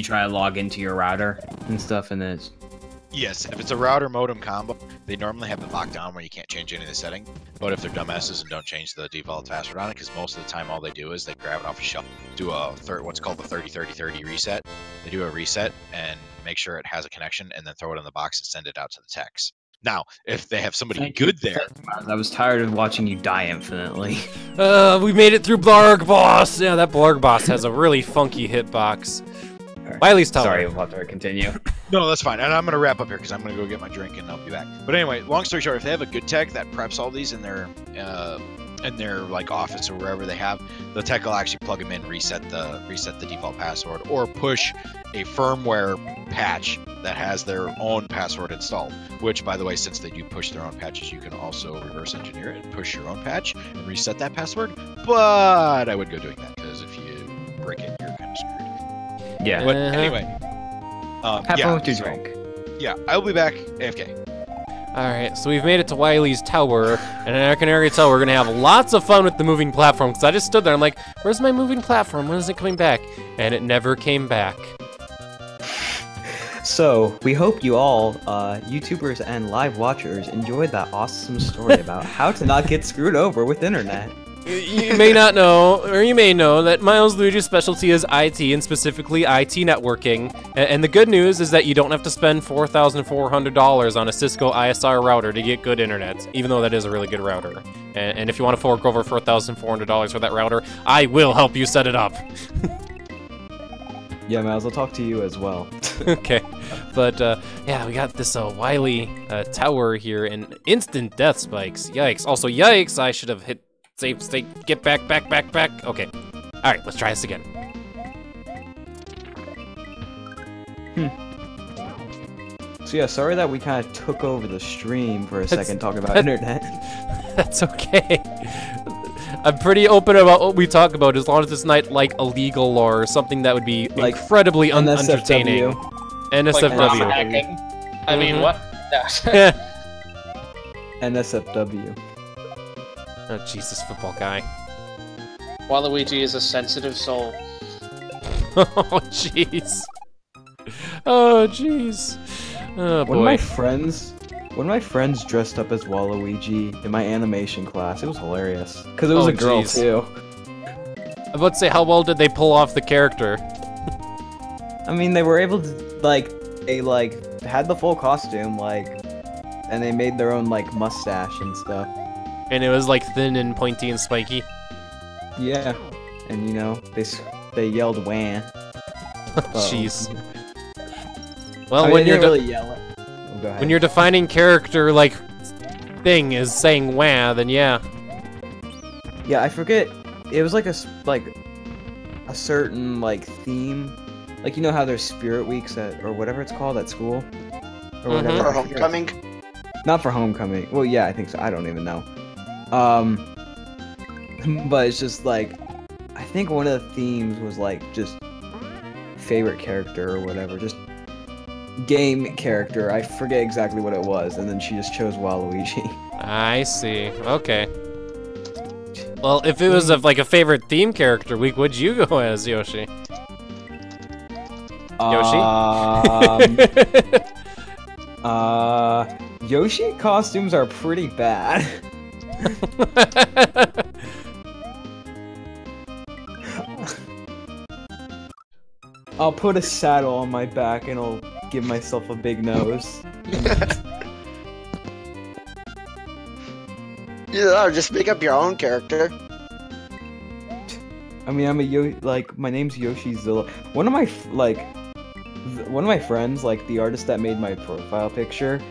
try to log into your router and stuff, and then it's... Yes, if it's a router modem combo, they normally have it locked down where you can't change any of the settings. But if they're dumbasses and don't change the default password on it, because most of the time all they do is they grab it off a shelf, do what's called the 30-30-30 reset. They do a reset and make sure it has a connection, and then throw it in the box and send it out to the techs. Now, if they have somebody Thank you. good there, I was tired of watching you die infinitely. We made it through Blarg Boss. Yeah, that Blarg Boss has a really funky hitbox. Wiley's Tower. Sorry, we'll have to continue. no, that's fine. And I'm gonna wrap up here because I'm gonna go get my drink and I'll be back. But anyway, long story short, if they have a good tech that preps all these in their like office or wherever they have, the tech will actually plug them in, reset the default password, or push a firmware patch that has their own password installed. Which, by the way, since they do push their own patches, you can also reverse engineer it and push your own patch and reset that password. But I would go doing that because if you break it, you're kind of screwed. Yeah. But anyway, Have fun with your drink. Yeah, I'll be back AFK. Alright, so we've made it to Wiley's Tower, and I can already tell we're gonna have lots of fun with the moving platform, because I just stood there, I'm like, where's my moving platform? When is it coming back? And it never came back. So, we hope you all, YouTubers and live watchers, enjoyed that awesome story about how to not get screwed over with internet. You may not know, or you may know, that Milesluigi's specialty is IT, and specifically IT networking. And the good news is that you don't have to spend $4,400 on a Cisco ISR router to get good internet, even though that is a really good router. And if you want to fork over $4,400 for that router, I will help you set it up. Yeah, Miles, I'll talk to you as well. Okay, but yeah, we got this Wiley tower here, and instant death spikes. Yikes. Also, yikes, I should have hit save state, get back. Okay. Alright, let's try this again. So yeah, sorry that we kind of took over the stream for a second talking about internet. That's okay. I'm pretty open about what we talk about as long as it's not like illegal or something that would be like incredibly entertaining. NSFW. Like hacking. I mean, what? Yeah. NSFW. Oh, Jesus, football guy. Waluigi is a sensitive soul. Oh, jeez. Oh, jeez. Oh, boy. One of my friends dressed up as Waluigi in my animation class. It was hilarious. Because it was a girl, too. I'm about to say, how well did they pull off the character? I mean, they were able to, they, had the full costume, and they made their own, mustache and stuff. And it was, thin and pointy and spiky? Yeah. And, they yelled, wah. Jeez. Well, when you're really yell it. Oh, go ahead. When your defining character, thing is saying wah, then yeah. Yeah, I forget. It was, a certain, theme. You know how there's Spirit Weeks or whatever it's called at school? Or whatever. For homecoming? Not for homecoming. Well, yeah, I think so. I don't even know. But it's just, I think one of the themes was, just favorite character or whatever. Just game character. I forget exactly what it was, and then she just chose Waluigi. I see. Okay. Well, if it was a favorite theme character week, would you go as Yoshi? Yoshi costumes are pretty bad. I'll put a saddle on my back and I'll give myself a big nose. Yeah, just make up your own character. I mean, my name's Yoshizilla. One of my friends, the artist that made my profile picture,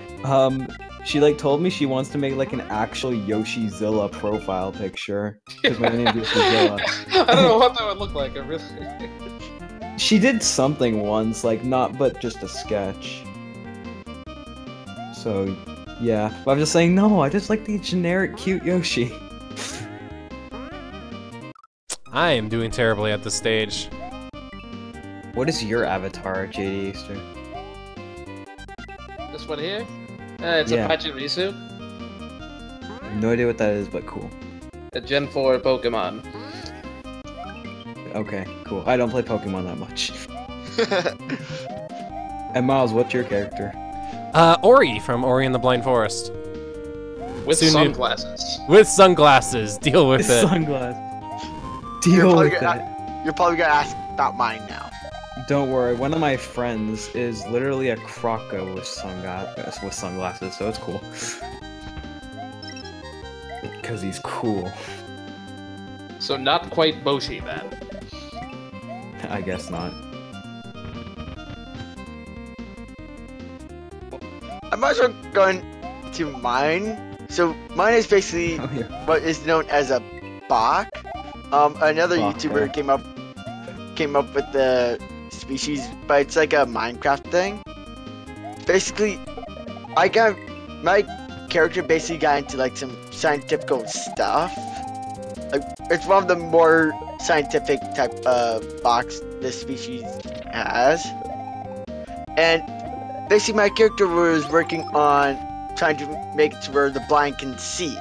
she told me she wants to make an actual Yoshizilla profile picture because my name's Yoshizilla. I don't know what that would look like. I really. She did something once, but just a sketch. So, yeah. But I'm just saying, no, I just like the generic cute Yoshi. I am doing terribly at this stage. What is your avatar, JD Easter? This one here? It's a Pachirisu. No idea what that is, but cool. A Gen 4 Pokemon. Okay, cool. I don't play Pokemon that much. And Miles, what's your character? Ori from Ori and the Blind Forest. With sunglasses. With sunglasses. Deal with it. Sunglasses. Deal with it. You're probably gonna ask about mine now. Don't worry, one of my friends is literally a croco with sunglasses, so it's cool. Because he's cool. So not quite Boshi then. I guess not. I'm also going to mine. So mine is basically Oh, yeah. what is known as a bok. Another Bok, YouTuber yeah. came up with the species, but it's like a Minecraft thing. Basically, my character basically got into like some scientific stuff. Like it's one of the more scientific type of box this species has, and basically my character was working on trying to make it to where the blind can see,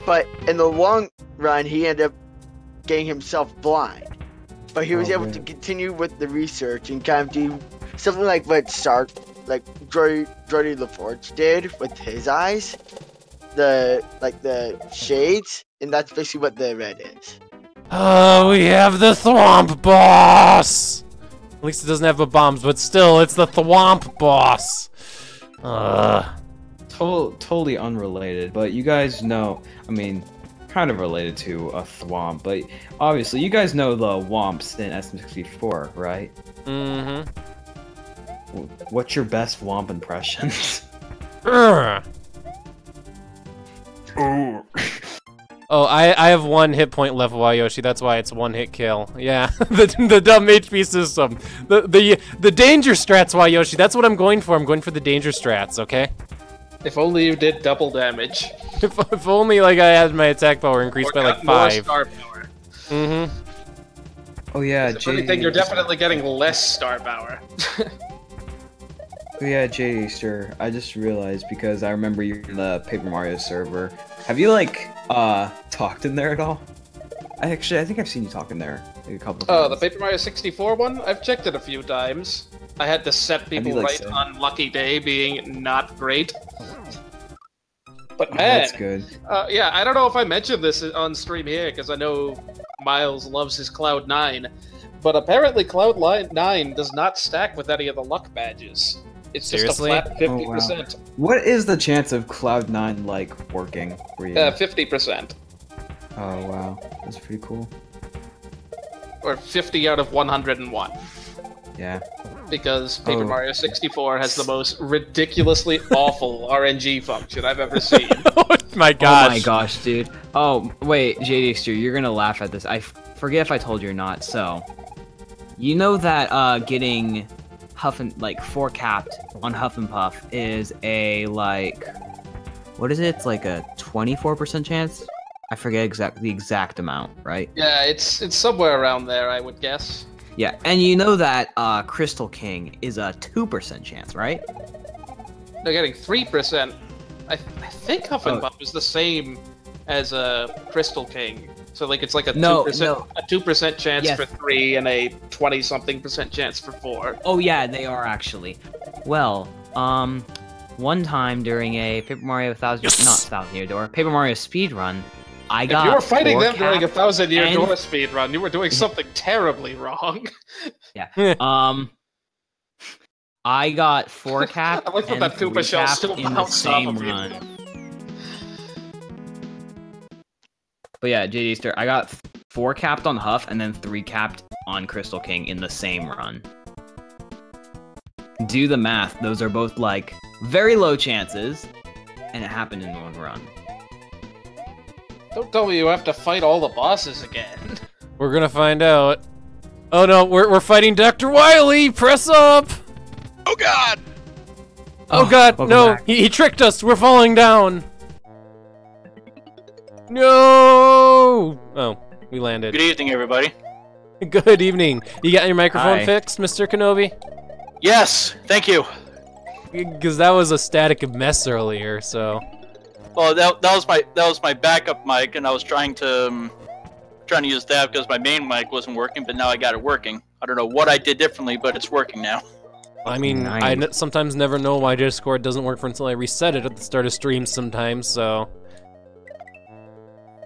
but in the long run he ended up getting himself blind. But he was able to continue with the research and kind of do something like what Jordy LaForge did with his eyes, the shades, and that's basically what the red is. Oh, we have the Thwomp Boss! At least it doesn't have the bombs, but still, it's the Thwomp Boss! Totally unrelated, but you guys know, I mean, kind of related to a thwomp, but obviously you guys know the womps in SM64, right? Mm-hmm. What's your best womp impression? Oh, I have 1 hit point left, Yoshi. That's why it's 1 hit kill. Yeah, the dumb HP system. The danger strats, Yoshi. That's what I'm going for. I'm going for the danger strats, okay? If only you did double damage. If only like I had my attack power increased by like 5. Star power. Mm-hmm. Oh yeah, If anything, you're definitely getting less star power. Oh yeah, J Easter. I just realized because I remember you in the Paper Mario server. Have you like talked in there at all? I think I've seen you talk in there like, a couple of times. Oh, the Paper Mario 64 one? I've checked it a few times. I had to set people like, right on Lucky Day being not great. But man, that's good. Yeah, I don't know if I mentioned this on stream here, because I know Miles loves his Cloud 9, but apparently Cloud 9 does not stack with any of the luck badges. It's Seriously? just a flat 50%. Oh, wow. What is the chance of Cloud9 like working for you? 50%. Oh wow, that's pretty cool. Or 50 out of 101. Yeah. Because Paper Oh. Mario 64 has the most ridiculously awful RNG function I've ever seen. Oh my gosh. Oh my gosh, dude. Oh, wait, JDXter, you're gonna laugh at this. I forget if I told you or not, so... You know that, getting like, 4 capped on Huff and Puff is a, like... What is it? It's like a 24% chance? I forget the exact amount, right? Yeah, it's somewhere around there, I would guess. Yeah, and you know that, Crystal King is a 2% chance, right? They're getting 3%. I think Huff and Puff is the same as Crystal King. So like it's like a 2% chance Yes. for 3 and a 20-something% chance for 4. Oh yeah, they are actually. Well, one time during a Paper Mario Paper Mario speedrun, I got. If you were fighting 4 them during a capped 1000-year and- door speedrun, you were doing something terribly wrong. Yeah. I got 4 capped I like that and that 3 Koopa shell capped still in the bounced off same of you. run. But yeah, JD Easter, I got 4 capped on Huff and then 3 capped on Crystal King in the same run. Do the math; those are both like very low chances, and it happened in one run. Don't tell me you have to fight all the bosses again. We're gonna find out. Oh no, we're fighting Dr. Wily! Press up! Oh God! Oh god, welcome no! back. He tricked us! We're falling down! No! Oh, we landed. Good evening, everybody. Good evening. You got your microphone Hi. fixed, Mr. Kenobi? Yes, thank you. Because that was a static mess earlier, so... Well, that was my backup mic, and I was trying to use that because my main mic wasn't working, but now I got it working. I don't know what I did differently, but it's working now. I mean, Nice. sometimes never know why Discord doesn't work until I reset it at the start of streams sometimes, so...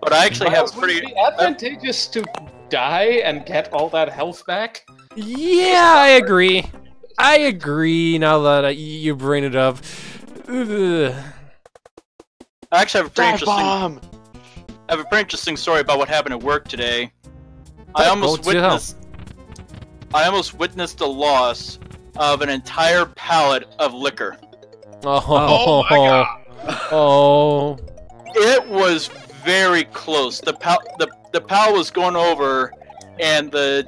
But I actually have Miles, would it pretty. be advantageous to die and get all that health back? Yeah, I agree. I agree. Now that you bring it up. Ugh. I actually have a pretty Dive bomb! I have a pretty interesting story about what happened at work today. Oh, I almost go to hell. witnessed the loss of an entire pallet of liquor. Oh, my god! Oh. It was very close. The pallet was going over, and the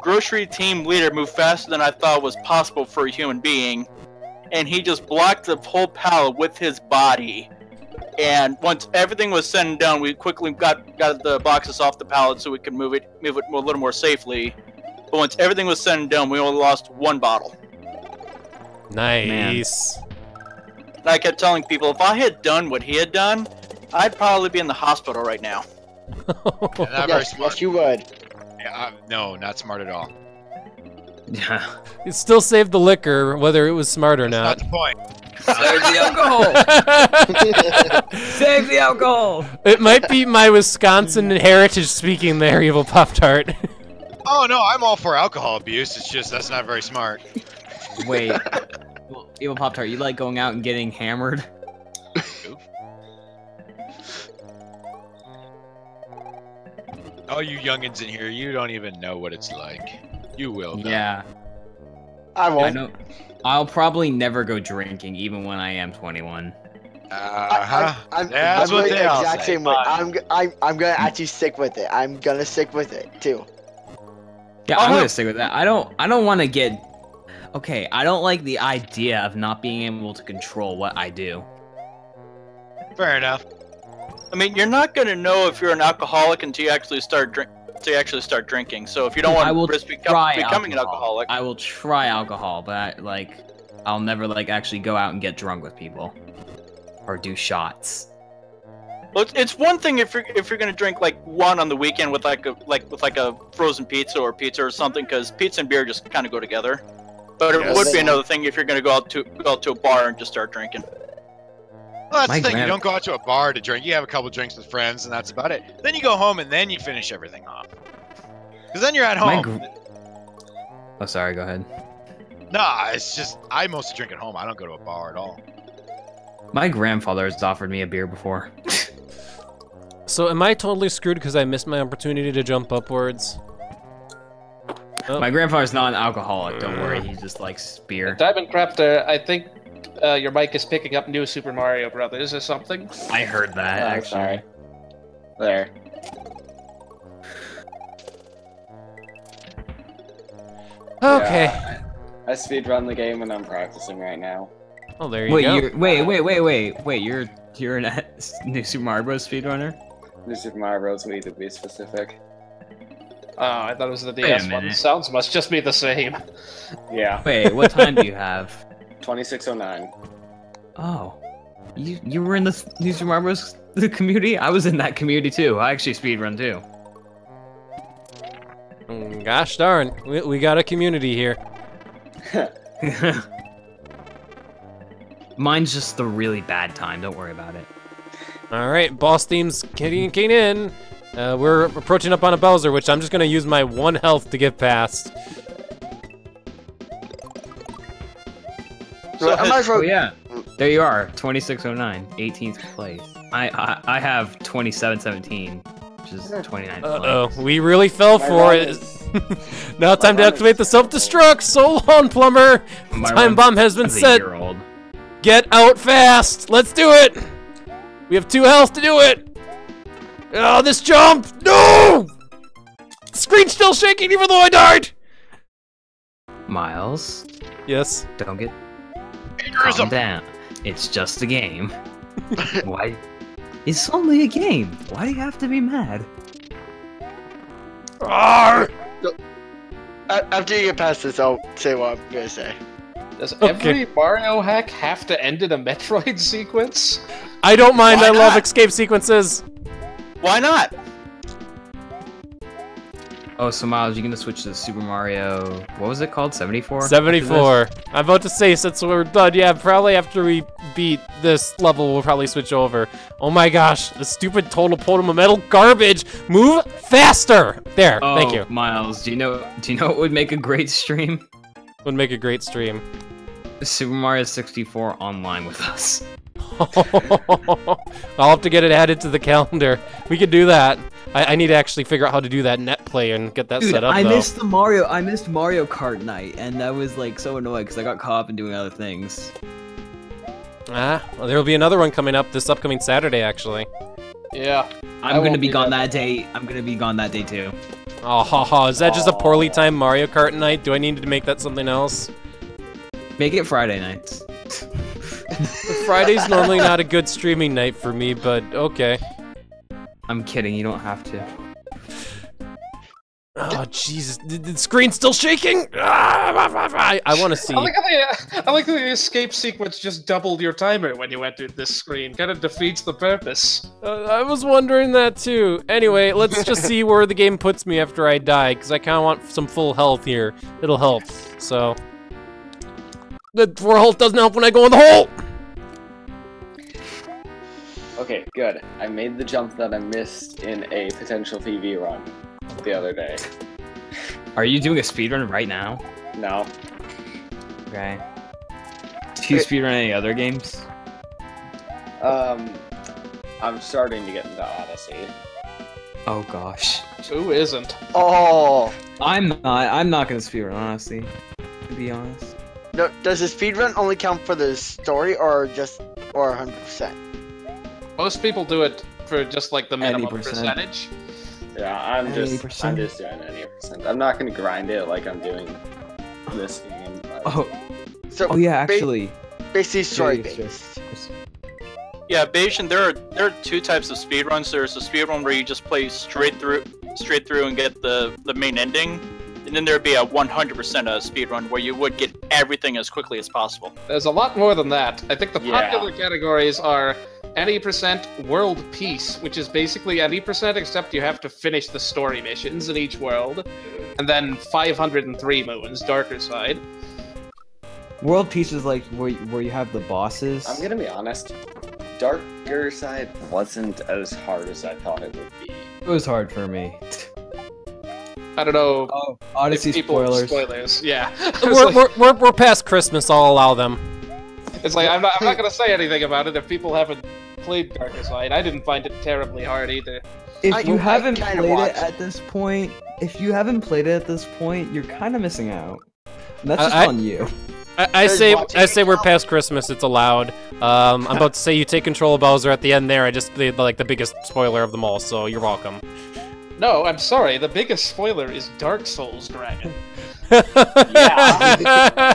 grocery team leader moved faster than I thought was possible for a human being, and he just blocked the whole pallet with his body. And once everything was said and done, we quickly got the boxes off the pallet so we could move it a little more safely. But once everything was said and done, we only lost one bottle. Nice. And I kept telling people, if I had done what he had done, I'd probably be in the hospital right now. Not very Yes, smart. yes, you would. Yeah, no, not smart at all. Yeah. It still saved the liquor, whether it was smart or That's not. not the point. Save the alcohol! Save the alcohol! It might be my Wisconsin heritage speaking there, Evil Pop-Tart. Oh no, I'm all for alcohol abuse. It's just that's not very smart. Wait. Well, Evil Pop-Tart, you like going out and getting hammered? All you youngins in here, you don't even know what it's like. You will. Though. Yeah. I I won't. know. I'll probably never go drinking, even when I am 21. I'm That's what really they the all exact say. same way. I'm gonna actually stick with it. I'm gonna stick with it too. Yeah, I'm gonna stick with that. I don't want to get. Okay, I don't like the idea of not being able to control what I do. Fair enough. I mean, you're not gonna know if you're an alcoholic until you actually start drinking. So if you don't want I will to risk try becoming an alcohol. alcoholic, I will try alcohol, but I'll never actually go out and get drunk with people, or do shots. well, it's one thing if you're gonna drink like one on the weekend with like a frozen pizza or something, because pizza and beer just kind of go together. But it Yes. would be another thing if you're gonna go out to a bar and just start drinking. Well, that's My the thing. You grand- don't go out to a bar to drink. You have a couple drinks with friends, and that's about it. Then you go home, and then you finish everything off. Because then you're at My home. Oh, sorry. Go ahead. Nah, it's just I mostly drink at home. I don't go to a bar at all. My grandfather has offered me a beer before. So am I totally screwed because I missed my opportunity to jump upwards? Oh. My grandfather's not an alcoholic. Don't worry. He just likes beer. Diamond Crafter, I think your mic is picking up New Super Mario Brothers or something. I heard that. Oh, actually. sorry. There. Okay. Yeah, I speedrun the game when I'm practicing right now. Oh, there you Wait, go. wait. You're an New Super Mario Bros. Speedrunner? New Super Mario Bros. Wii to be specific. Oh, I thought it was the a DS one. minute. Sounds must just be the same. Yeah. Wait, what time do you have? 2609. Oh, you were in the New Super Mario Bros. The community? I was in that community too. I actually speedrun too. Gosh darn, we got a community here. Mine's just the really bad time. Don't worry about it. All right, boss theme's getting in. We're approaching up on a Bowser, which I'm just gonna use my 1 health to get past. So I might as Oh well. yeah, there you are. 2609, 18th place. I have 2717, which is 29th Uh-oh, place. we really fell My for run it. is- Now time to run activate the is- self-destruct. So long, plumber. My Time run bomb has been as a set. year-old. Get out fast. Let's do it. We have 2 health to do it. Oh, this jump. No! Screen's still shaking even though I died. Miles, Yes. don't get Aneurysm. calm down. It's just a game. Why? It's only a game. Why do you have to be mad? Arr! After you get past this, I'll say what I'm gonna say. Does Okay. every Mario hack have to end in a Metroid sequence? I don't mind. Why I love not? escape sequences. Why not? Oh, so Miles, you're gonna switch to Super Mario. What was it called? 74? 74. I'm about to say, since we're done, yeah, probably after we beat this level, we'll probably switch over. Oh my gosh, the stupid total Potable Metal garbage! Move faster! There, Oh, thank you. Miles, do you know what would make a great stream? Would make a great stream. Super Mario 64 online with us. I'll have to get it added to the calendar. We could do that. I need to actually figure out how to do that net play and get that Dude, set up, I though. missed Mario Kart night, and that was like so annoying because I got caught up in doing other things. Well, there'll be another one coming up this upcoming Saturday, actually. Yeah. I'm gonna be gone that day. I'm gonna be gone that day too. Oh, haha, is that just a poorly timed Mario Kart night? Do I need to make that something else? Make it Friday nights. Friday's normally not a good streaming night for me, but okay. I'm kidding. You don't have to. Oh, Jesus. The screen's still shaking? I want to see. I like how the escape sequence just doubled your timer when you entered this screen. Kind of defeats the purpose. I was wondering that too. Anyway, let's just see where the game puts me after I die, because I kind of want some full health here. It'll help, so... The 4 health doesn't help when I go in the hole! Okay, good. I made the jump that I missed in a potential PV run the other day. Are you doing a speedrun right now? No. Okay. Do you speedrun any other games? I'm starting to get into Odyssey. Oh gosh. Who isn't? Oh. I'm not gonna speedrun, honestly. To be honest. No, does the speedrun only count for the story or 100%? Most people do it for just like the minimum 80%. percentage. Yeah, I'm just 80%. doing 90%. I'm not gonna grind it like I'm doing this game. But... So Oh yeah, actually. basically story Yeah, based. Yeah, Bayesian, there are two types of speedruns. There's a speedrun where you just play straight through and get the main ending. And then there'd be a 100% speedrun where you would get everything as quickly as possible. There's a lot more than that. I think the Yeah. popular categories are any percent world peace, which is basically any percent except you have to finish the story missions in each world, and then 503 moons, darker side. World Peace is like where you have the bosses. I'm gonna be honest. Darker Side wasn't as hard as I thought it would be. It was hard for me. I don't know. Oh, Odyssey if people spoilers. Yeah. We're past Christmas, I'll allow them. It's like I'm not gonna say anything about it if people haven't played Darker Side. I didn't find it terribly hard either. If you I haven't kinda played watched it at this point, you're kind of missing out. And that's just I- on you. I say watching we're past Christmas, it's allowed. I'm about to say you take control of Bowser at the end there. I just did like the biggest spoiler of them all, so you're welcome. No, I'm sorry. The biggest spoiler is Dark Souls Dragon.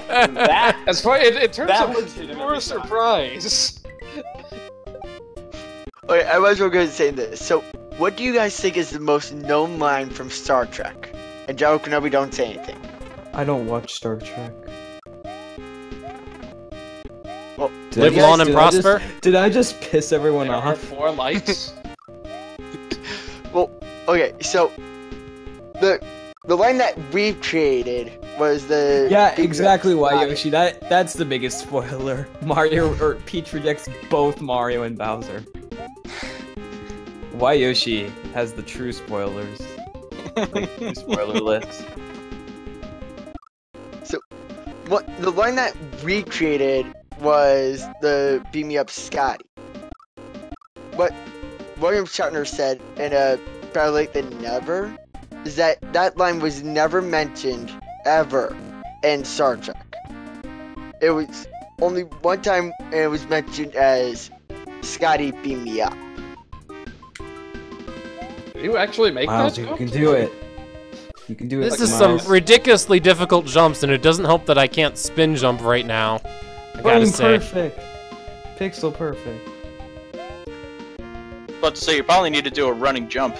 That As far in terms That of legitimately pure surprise. Okay, I was going to say this. So, what do you guys think is the most known line from Star Trek? And Jaro Kenobi, don't say anything. I don't watch Star Trek. Well, Live long and prosper. Did I just piss everyone There are off? 4 lights. well, okay, so the line that we created was the Yeah, exactly why Yoshi. That's the biggest spoiler. Mario or Peach rejects both Mario and Bowser. Why Yoshi has the true spoilers. Like, true spoiler list. What the line that we created was the "Beam Me Up, Scotty." What William Shatner said in a Better Late Than Never is that line was never mentioned ever in Star Trek. It was only one time, and it was mentioned as "Scotty, beam me up." Did you actually make Miles, that you joke? can do it. You can do it. This is some Miles. ridiculously difficult jumps, and it doesn't help that I can't spin jump right now. I gotta Boom, say. perfect. Pixel perfect. But to say you probably need to do a running jump.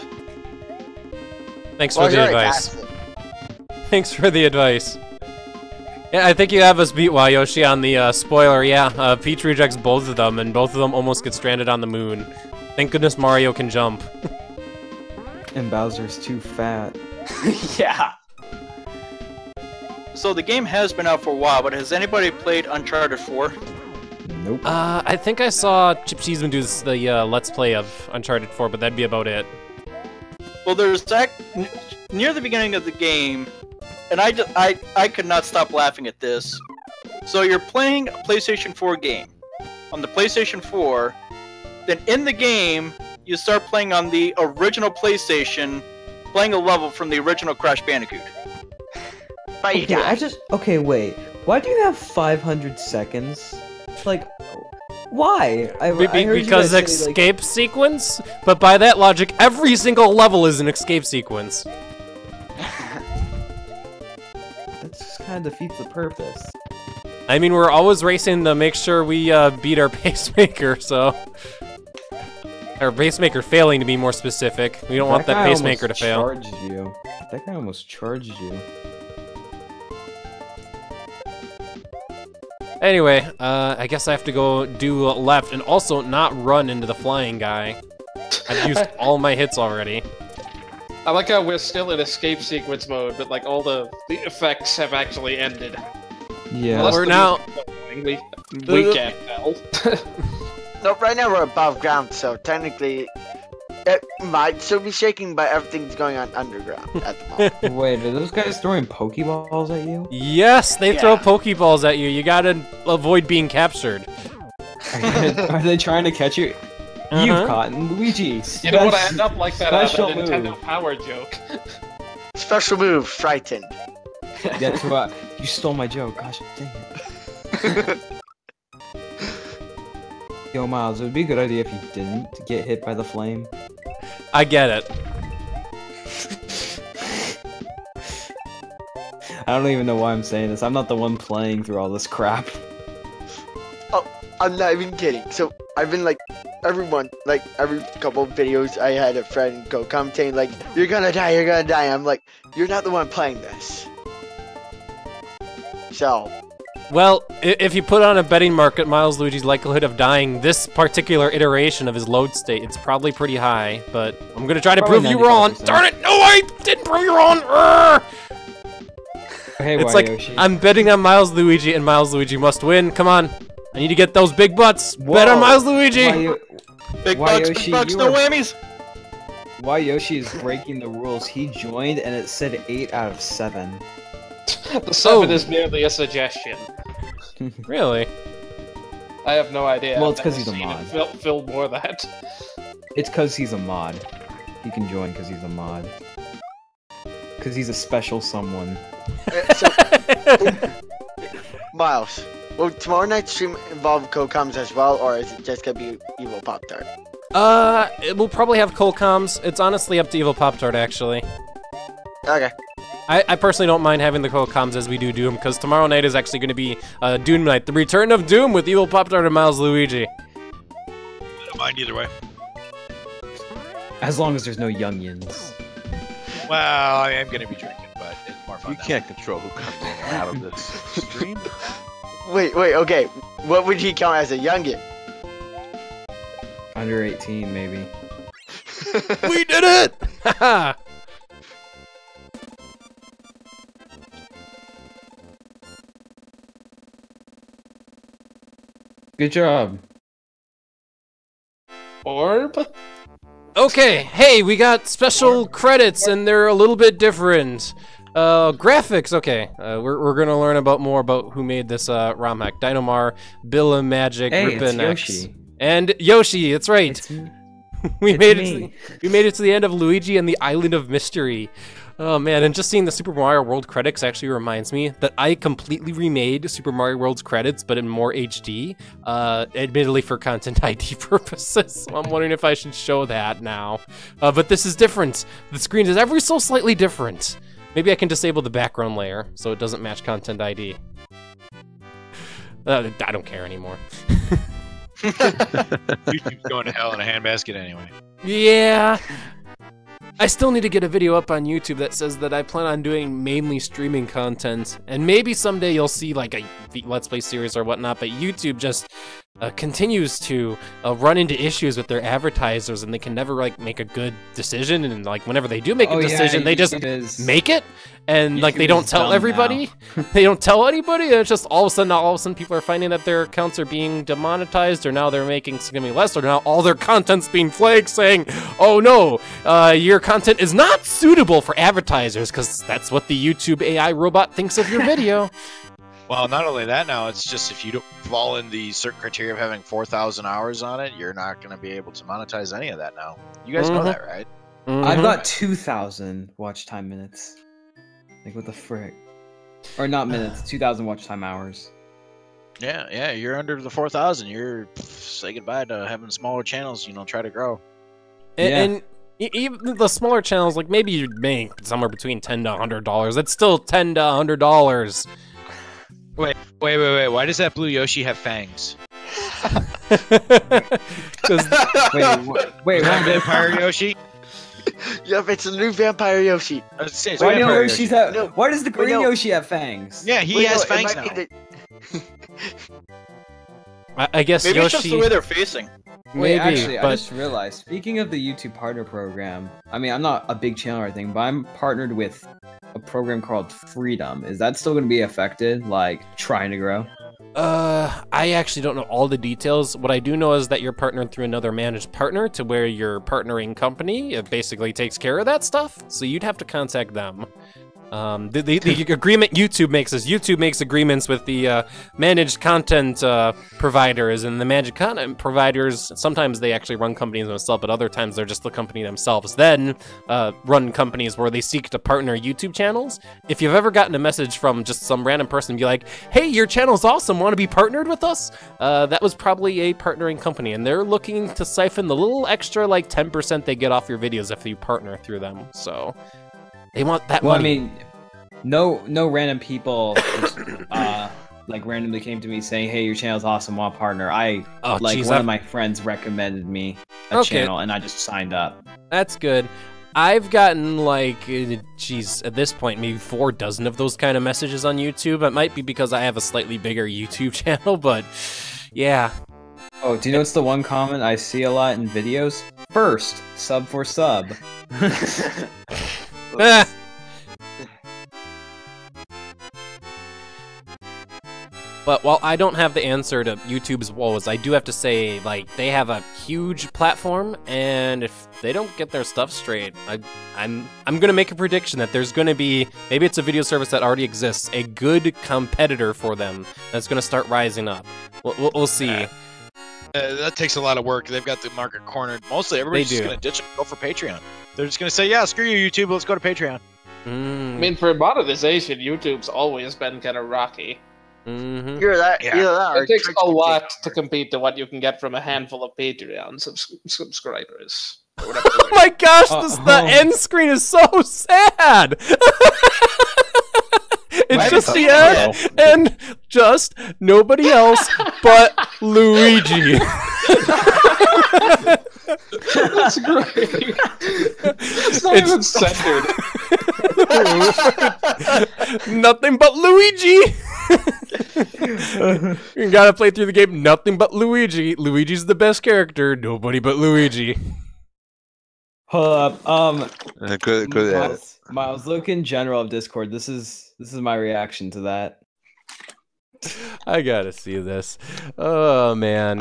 Thanks Well, for the you're right, advice. Cassie. Thanks for the advice. Yeah, I think you have us beat Yoshi on the spoiler. Yeah, Peach rejects both of them, and both of them almost get stranded on the moon. Thank goodness Mario can jump. And Bowser's too fat. Yeah. So the game has been out for a while, but has anybody played Uncharted 4? Nope. I think I saw Chip Cheeseman do the Let's Play of Uncharted 4, but that'd be about it. Well, there's near the beginning of the game, and I could not stop laughing at this. So you're playing a PlayStation 4 game on the PlayStation 4, then in the game you start playing on the original PlayStation, playing a level from the original Crash Bandicoot. But you Okay, die. Okay, wait. Why do you have 500 seconds? Like, why? I heard you Because guys say, like, escape sequence? But by that logic, every single level is an escape sequence. that just kind of defeats the purpose. I mean, we're always racing to make sure we beat our pacemaker, so... Our pacemaker failing, to be more specific. We don't want that guy pacemaker to almost fail. Charged you. That guy almost charged you. Anyway, I guess I have to go do left and also not run into the flying guy. I've used all my hits already. I like how we're still in escape sequence mode, but like all the effects have actually ended. Yeah. Unless we're the now- music's we can't tell. Nope, right now we're above ground, so technically it might still be shaking, but everything's going on underground at the moment. Wait, are those guys throwing Pokeballs at you? Yes, they throw Yeah. Pokeballs at you. You gotta avoid being captured. Are they trying to catch you? Uh-huh. You've caught Luigi. You don't want to end up like that special Nintendo move. Power joke. Special move, frightened. That's what. You stole my joke. Gosh dang it. Yo, Miles, it would be a good idea if you didn't get hit by the flame. I get it. I don't even know why I'm saying this. I'm not the one playing through all this crap. I'm not even kidding. So I've been like, everyone, like every couple of videos, I had a friend go commenting like, "You're gonna die, you're gonna die." I'm like, "You're not the one playing this." So, Well, if you put on a betting market Milesluigi's likelihood of dying this particular iteration of his load state, it's probably pretty high, but I'm gonna try to Probably prove you wrong. 95%. Darn it! No, I didn't prove you wrong! Urgh! Hey, It's why, like, Yoshi? I'm betting on Milesluigi, and Milesluigi must win. Come on. I need to get those big butts. Bet on Whoa. Milesluigi! Why, Yo- Big Why, bucks, Yoshi, big bucks, you no are- whammies. why Yoshi is breaking the rules? He joined and it said 8 out of 7. The 7 Oh. is merely a suggestion. Really? I have no idea. Well, it's I've 'cause never he's a seen mod. it Fill more that. It's cause he's a mod. He can join cause he's a mod. Cause he's a special someone. so Miles, will tomorrow night's stream involve co-coms as well, or is it just gonna be Evil Pop-Tart? It will probably have co-coms. It's honestly up to Evil Pop-Tart, actually. Okay. I personally don't mind having the co-coms as we do Doom, because tomorrow night is actually going to be Doom Night, the return of Doom with Evil Pop-Tart and Milesluigi. I don't mind either way. As long as there's no youngins. Well, I am gonna be drinking, but it's more fun. You can't control who comes in and out of this stream. Wait, okay. What would he count as a youngin? Under 18, maybe. We did it! Haha! Good job. Orb? Okay, hey, we got special credits, and they're a little bit different. Graphics, okay. We're gonna learn more about who made this ROM hack. Dynamar, Billa Magic, Hey, it's Ripin Yoshi. X. And Yoshi, that's right. It's me. we it's made me. we made it to the end of Luigi and the Island of Mystery. Oh man, and just seeing the Super Mario World credits actually reminds me that I completely remade Super Mario World's credits, but in more HD, admittedly for Content ID purposes. So I'm wondering if I should show that now. But this is different. The screen is ever so slightly different. Maybe I can disable the background layer so it doesn't match Content ID. I don't care anymore. YouTube's going to hell in a handbasket anyway. Yeah. I still need to get a video up on YouTube that says that I plan on doing mainly streaming content, and maybe someday you'll see like a Let's Play series or whatnot, but YouTube just continues to run into issues with their advertisers, and they can never like make a good decision. And like whenever they do make a decision, they just make it, and like they don't tell everybody. They don't tell anybody. And it's just all of a sudden, people are finding that their accounts are being demonetized, or now they're making significantly less, or now all their content's being flagged, saying, "Oh no, your content is not suitable for advertisers," because that's what the YouTube AI robot thinks of your video. Well, not only that, now it's just if you don't fall in the certain criteria of having 4,000 hours on it, you're not going to be able to monetize any of that now. You guys know that, right? I've got 2,000 watch time minutes. Like, what the frick? Or not minutes, 2,000 watch time hours. Yeah, you're under the 4,000. You're say goodbye to having smaller channels, try to grow. And even the smaller channels, like maybe you'd make somewhere between $10 to $100. That's still $10 to $100. Wait. Why does that blue Yoshi have fangs? Wait, Vampire Yoshi? Yep, it's a new Vampire Yoshi. Why does the green Yoshi have fangs? Yeah, he has fangs now. I guess maybe Yoshi... it's just the way they're facing. Wait, actually, I just realized, speaking of the YouTube partner program, I mean, I'm not a big channel or anything, but I'm partnered with a program called Freedom. Is that still going to be affected, like, trying to grow? I actually don't know all the details. What I do know is that you're partnered through another managed partner to where your partnering company basically takes care of that stuff, so you'd have to contact them. The agreement YouTube makes is YouTube makes agreements with the managed content providers, and the managed content providers, sometimes they actually run companies themselves, but other times they're just the company themselves. Then run companies where they seek to partner YouTube channels. If you've ever gotten a message from just some random person be like, "Hey, your channel's awesome, want to be partnered with us?" That was probably a partnering company, and they're looking to siphon the little extra like 10% they get off your videos if you partner through them. So they want that money. I mean, no random people just, like randomly came to me saying, "Hey, your channel's awesome, want to partner." One of my friends recommended me a channel, and I just signed up. That's good. I've gotten like, at this point, maybe 4 dozen of those kind of messages on YouTube. It might be because I have a slightly bigger YouTube channel, but yeah. Oh, do you know what's the one comment I see a lot in videos? First, sub for sub. But while I don't have the answer to YouTube's woes, I do have to say, like, they have a huge platform, and if they don't get their stuff straight, I'm gonna make a prediction that there's gonna be, maybe it's a video service that already exists, a good competitor for them that's gonna start rising up. We'll see. That takes a lot of work. They've got the market cornered. Mostly everybody's just gonna ditch it and go for Patreon. They're just gonna say, "Yeah, screw you, YouTube. Let's go to Patreon." I mean, for monetization, YouTube's always been kind of rocky. Mm-hmm. It takes a lot to compete to what you can get from a handful of Patreon subscribers. Oh my gosh, the end screen is so sad! It's just the end, and just nobody else but Luigi. That's great. It's not even centered. Nothing but Luigi. You gotta play through the game. Nothing but Luigi. Luigi's the best character. Nobody but Luigi. Hold up. Good. Miles, look in general of Discord. This is my reaction to that. I gotta see this. Oh man.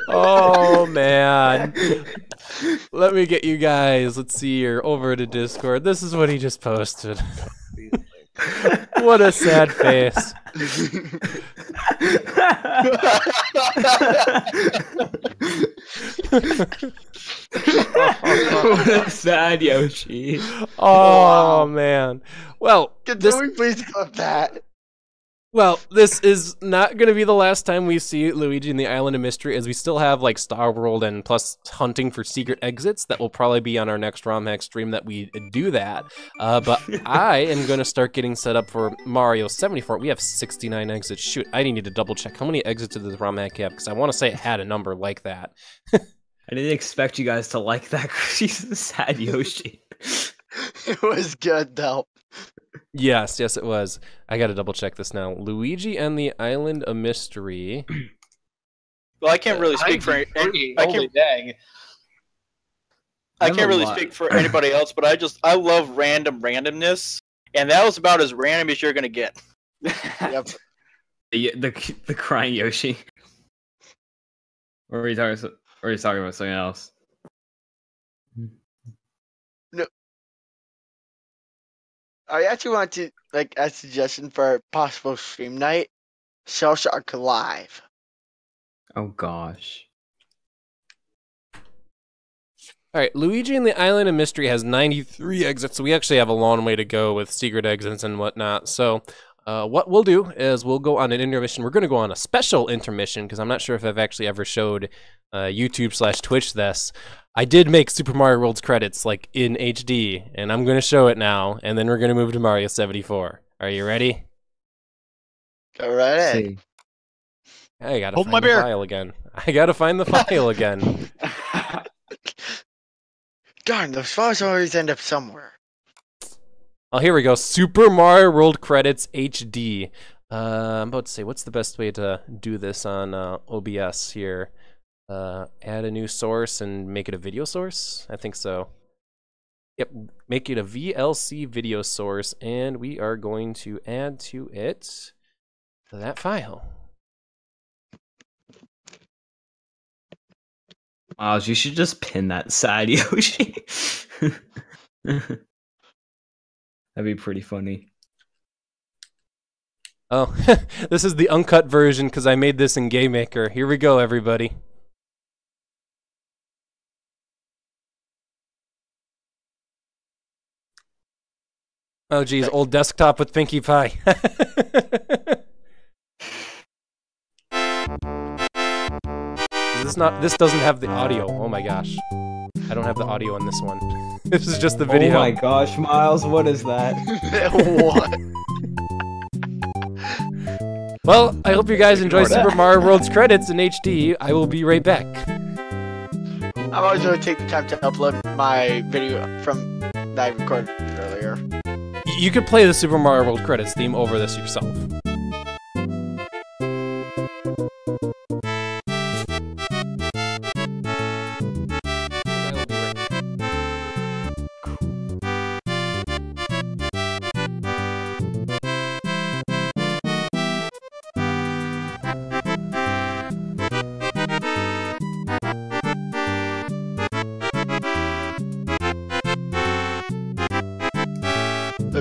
Oh man. Let me get you guys. Let's see here. Over to Discord. This is what he just posted. What a sad face. What a sad Yoshi. Oh man. Well, Can we please clip that? Well, this is not going to be the last time we see Luigi in the Island of Mystery, as we still have like Star World and plus hunting for secret exits that will probably be on our next ROM hack stream that we do that. But I am going to start getting set up for Mario 74. We have 69 exits. Shoot, I need to double check how many exits did this ROM hack have, because I want to say it had a number like that. I didn't expect you guys to like that. She's a sad Yoshi. It was good though. Yes, yes, it was. I gotta double check this now. Luigi and the Island of Mystery. Well, I can't really speak for. Holy dang. I can't really speak for anybody else, but I love randomness, and that was about as random as you're gonna get. Yep. The crying Yoshi. Or are you talking about something else? No. I actually want to like a suggestion for a possible stream night. Shell Shock Live. Oh gosh. All right, Luigi and the Island of Mystery has 93 exits, so we actually have a long way to go with secret exits and whatnot. So what we'll do is we'll go on an intermission. We're going to go on a special intermission because I'm not sure if I've actually ever showed YouTube/Twitch this. I did make Super Mario World's credits like in HD, and I'm going to show it now, and then we're going to move to Mario 74. Are you ready? Go right ahead. See. I gotta Hold find my the beer. file again. I gotta find the file again. Darn, those files always end up somewhere. Oh, here we go. Super Mario World credits HD. I'm about to say, what's the best way to do this on OBS here? Add a new source and make it a video source? I think so. Yep, make it a VLC video source, and we are going to add to it that file. Miles, you should just pin that side Yoshi. That'd be pretty funny. Oh, this is the uncut version because I made this in GameMaker. Here we go, everybody. Oh, geez, old desktop with Pinkie Pie. This doesn't have the audio. Oh my gosh. I don't have the audio on this one. This is just the video. Oh my gosh, Miles, what is that? What? Well, I hope you guys enjoy Super Mario World's credits in HD. I will be right back. I'm always going to take the time to upload my video from that I recorded earlier. You could play the Super Mario World credits theme over this yourself.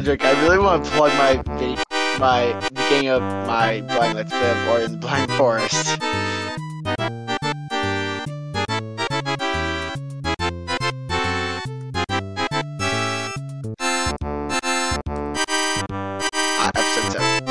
Look, I really want to plug the beginning of my Blind Let's Play of Ori and the Blind Forest. Episode 7.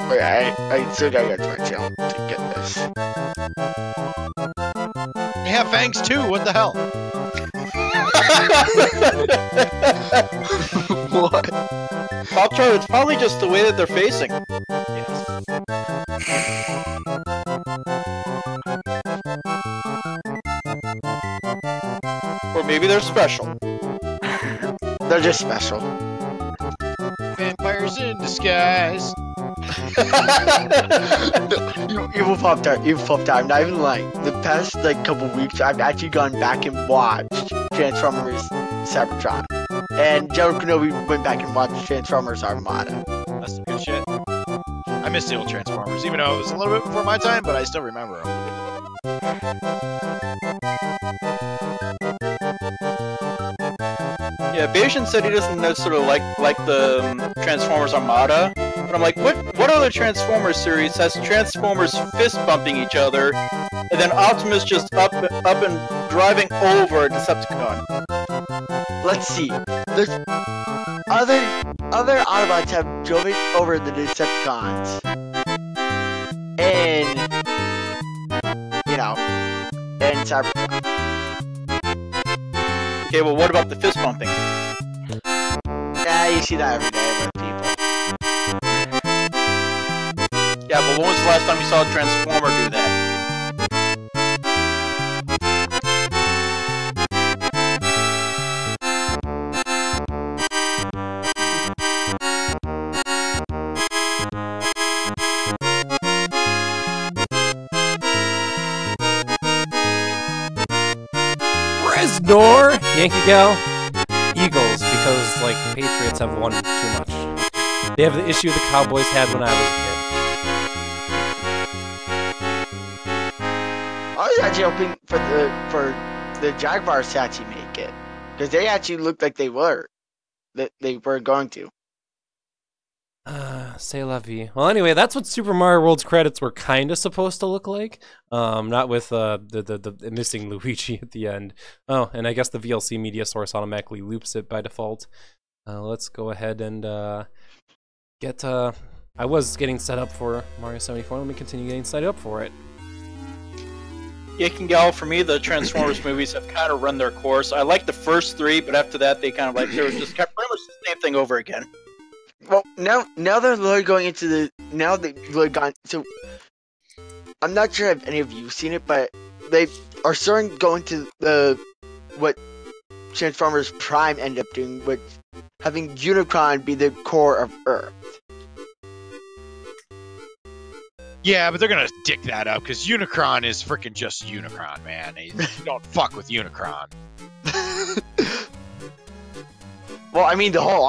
Wait, I still gotta go to my channel to get this. You have fangs too. What the hell? What? Pop-Tart, it's probably just the way that they're facing. Or maybe they're special. They're just special. Vampires in disguise. Evil Pop-Tart, I'm not even lying. The past couple weeks, I've actually gone back and watched Transformers Cybertron, and Joe Kenobi went back and watched Transformers Armada. That's some good shit. I miss the old Transformers, even though it was a little bit before my time, but I still remember them. Yeah, Bayesian said he doesn't necessarily like the Transformers Armada. But I'm like, what other Transformers series has Transformers fist bumping each other, and then Optimus just up and driving over a Decepticon? Let's see. There's other Autobots have driven over the Decepticons, and and Cybertron. Okay, well, what about the fist bumping? Yeah, you see that every day with people. Yeah, but when was the last time you saw a Transformer do that? Reznor! Yankee Gal? Eagles, because, like, Patriots have won too much. They have the issue the Cowboys had when I was a kid. I was actually hoping for the Jaguars to actually make it, because they actually looked like they were going to. C'est la vie. Well, anyway, that's what Super Mario World's credits were kind of supposed to look like. Not with the missing Luigi at the end. Oh, and I guess the VLC media source automatically loops it by default. Let's go ahead and get... I was getting set up for Mario 74. Let me continue getting set up for it. Yak and Gal, for me, the Transformers movies have kind of run their course. I like the first three, but after that, they kind of like, they were just kept pretty much the same thing over again. Well, now they're literally going into the... Now they've literally gone... So, I'm not sure if any of you seen it, but they are starting going to what Transformers Prime ended up doing, with having Unicron be the core of Earth. Yeah, but they're gonna dick that up because Unicron is freaking just Unicron, man. You don't fuck with Unicron. Well, I mean, the whole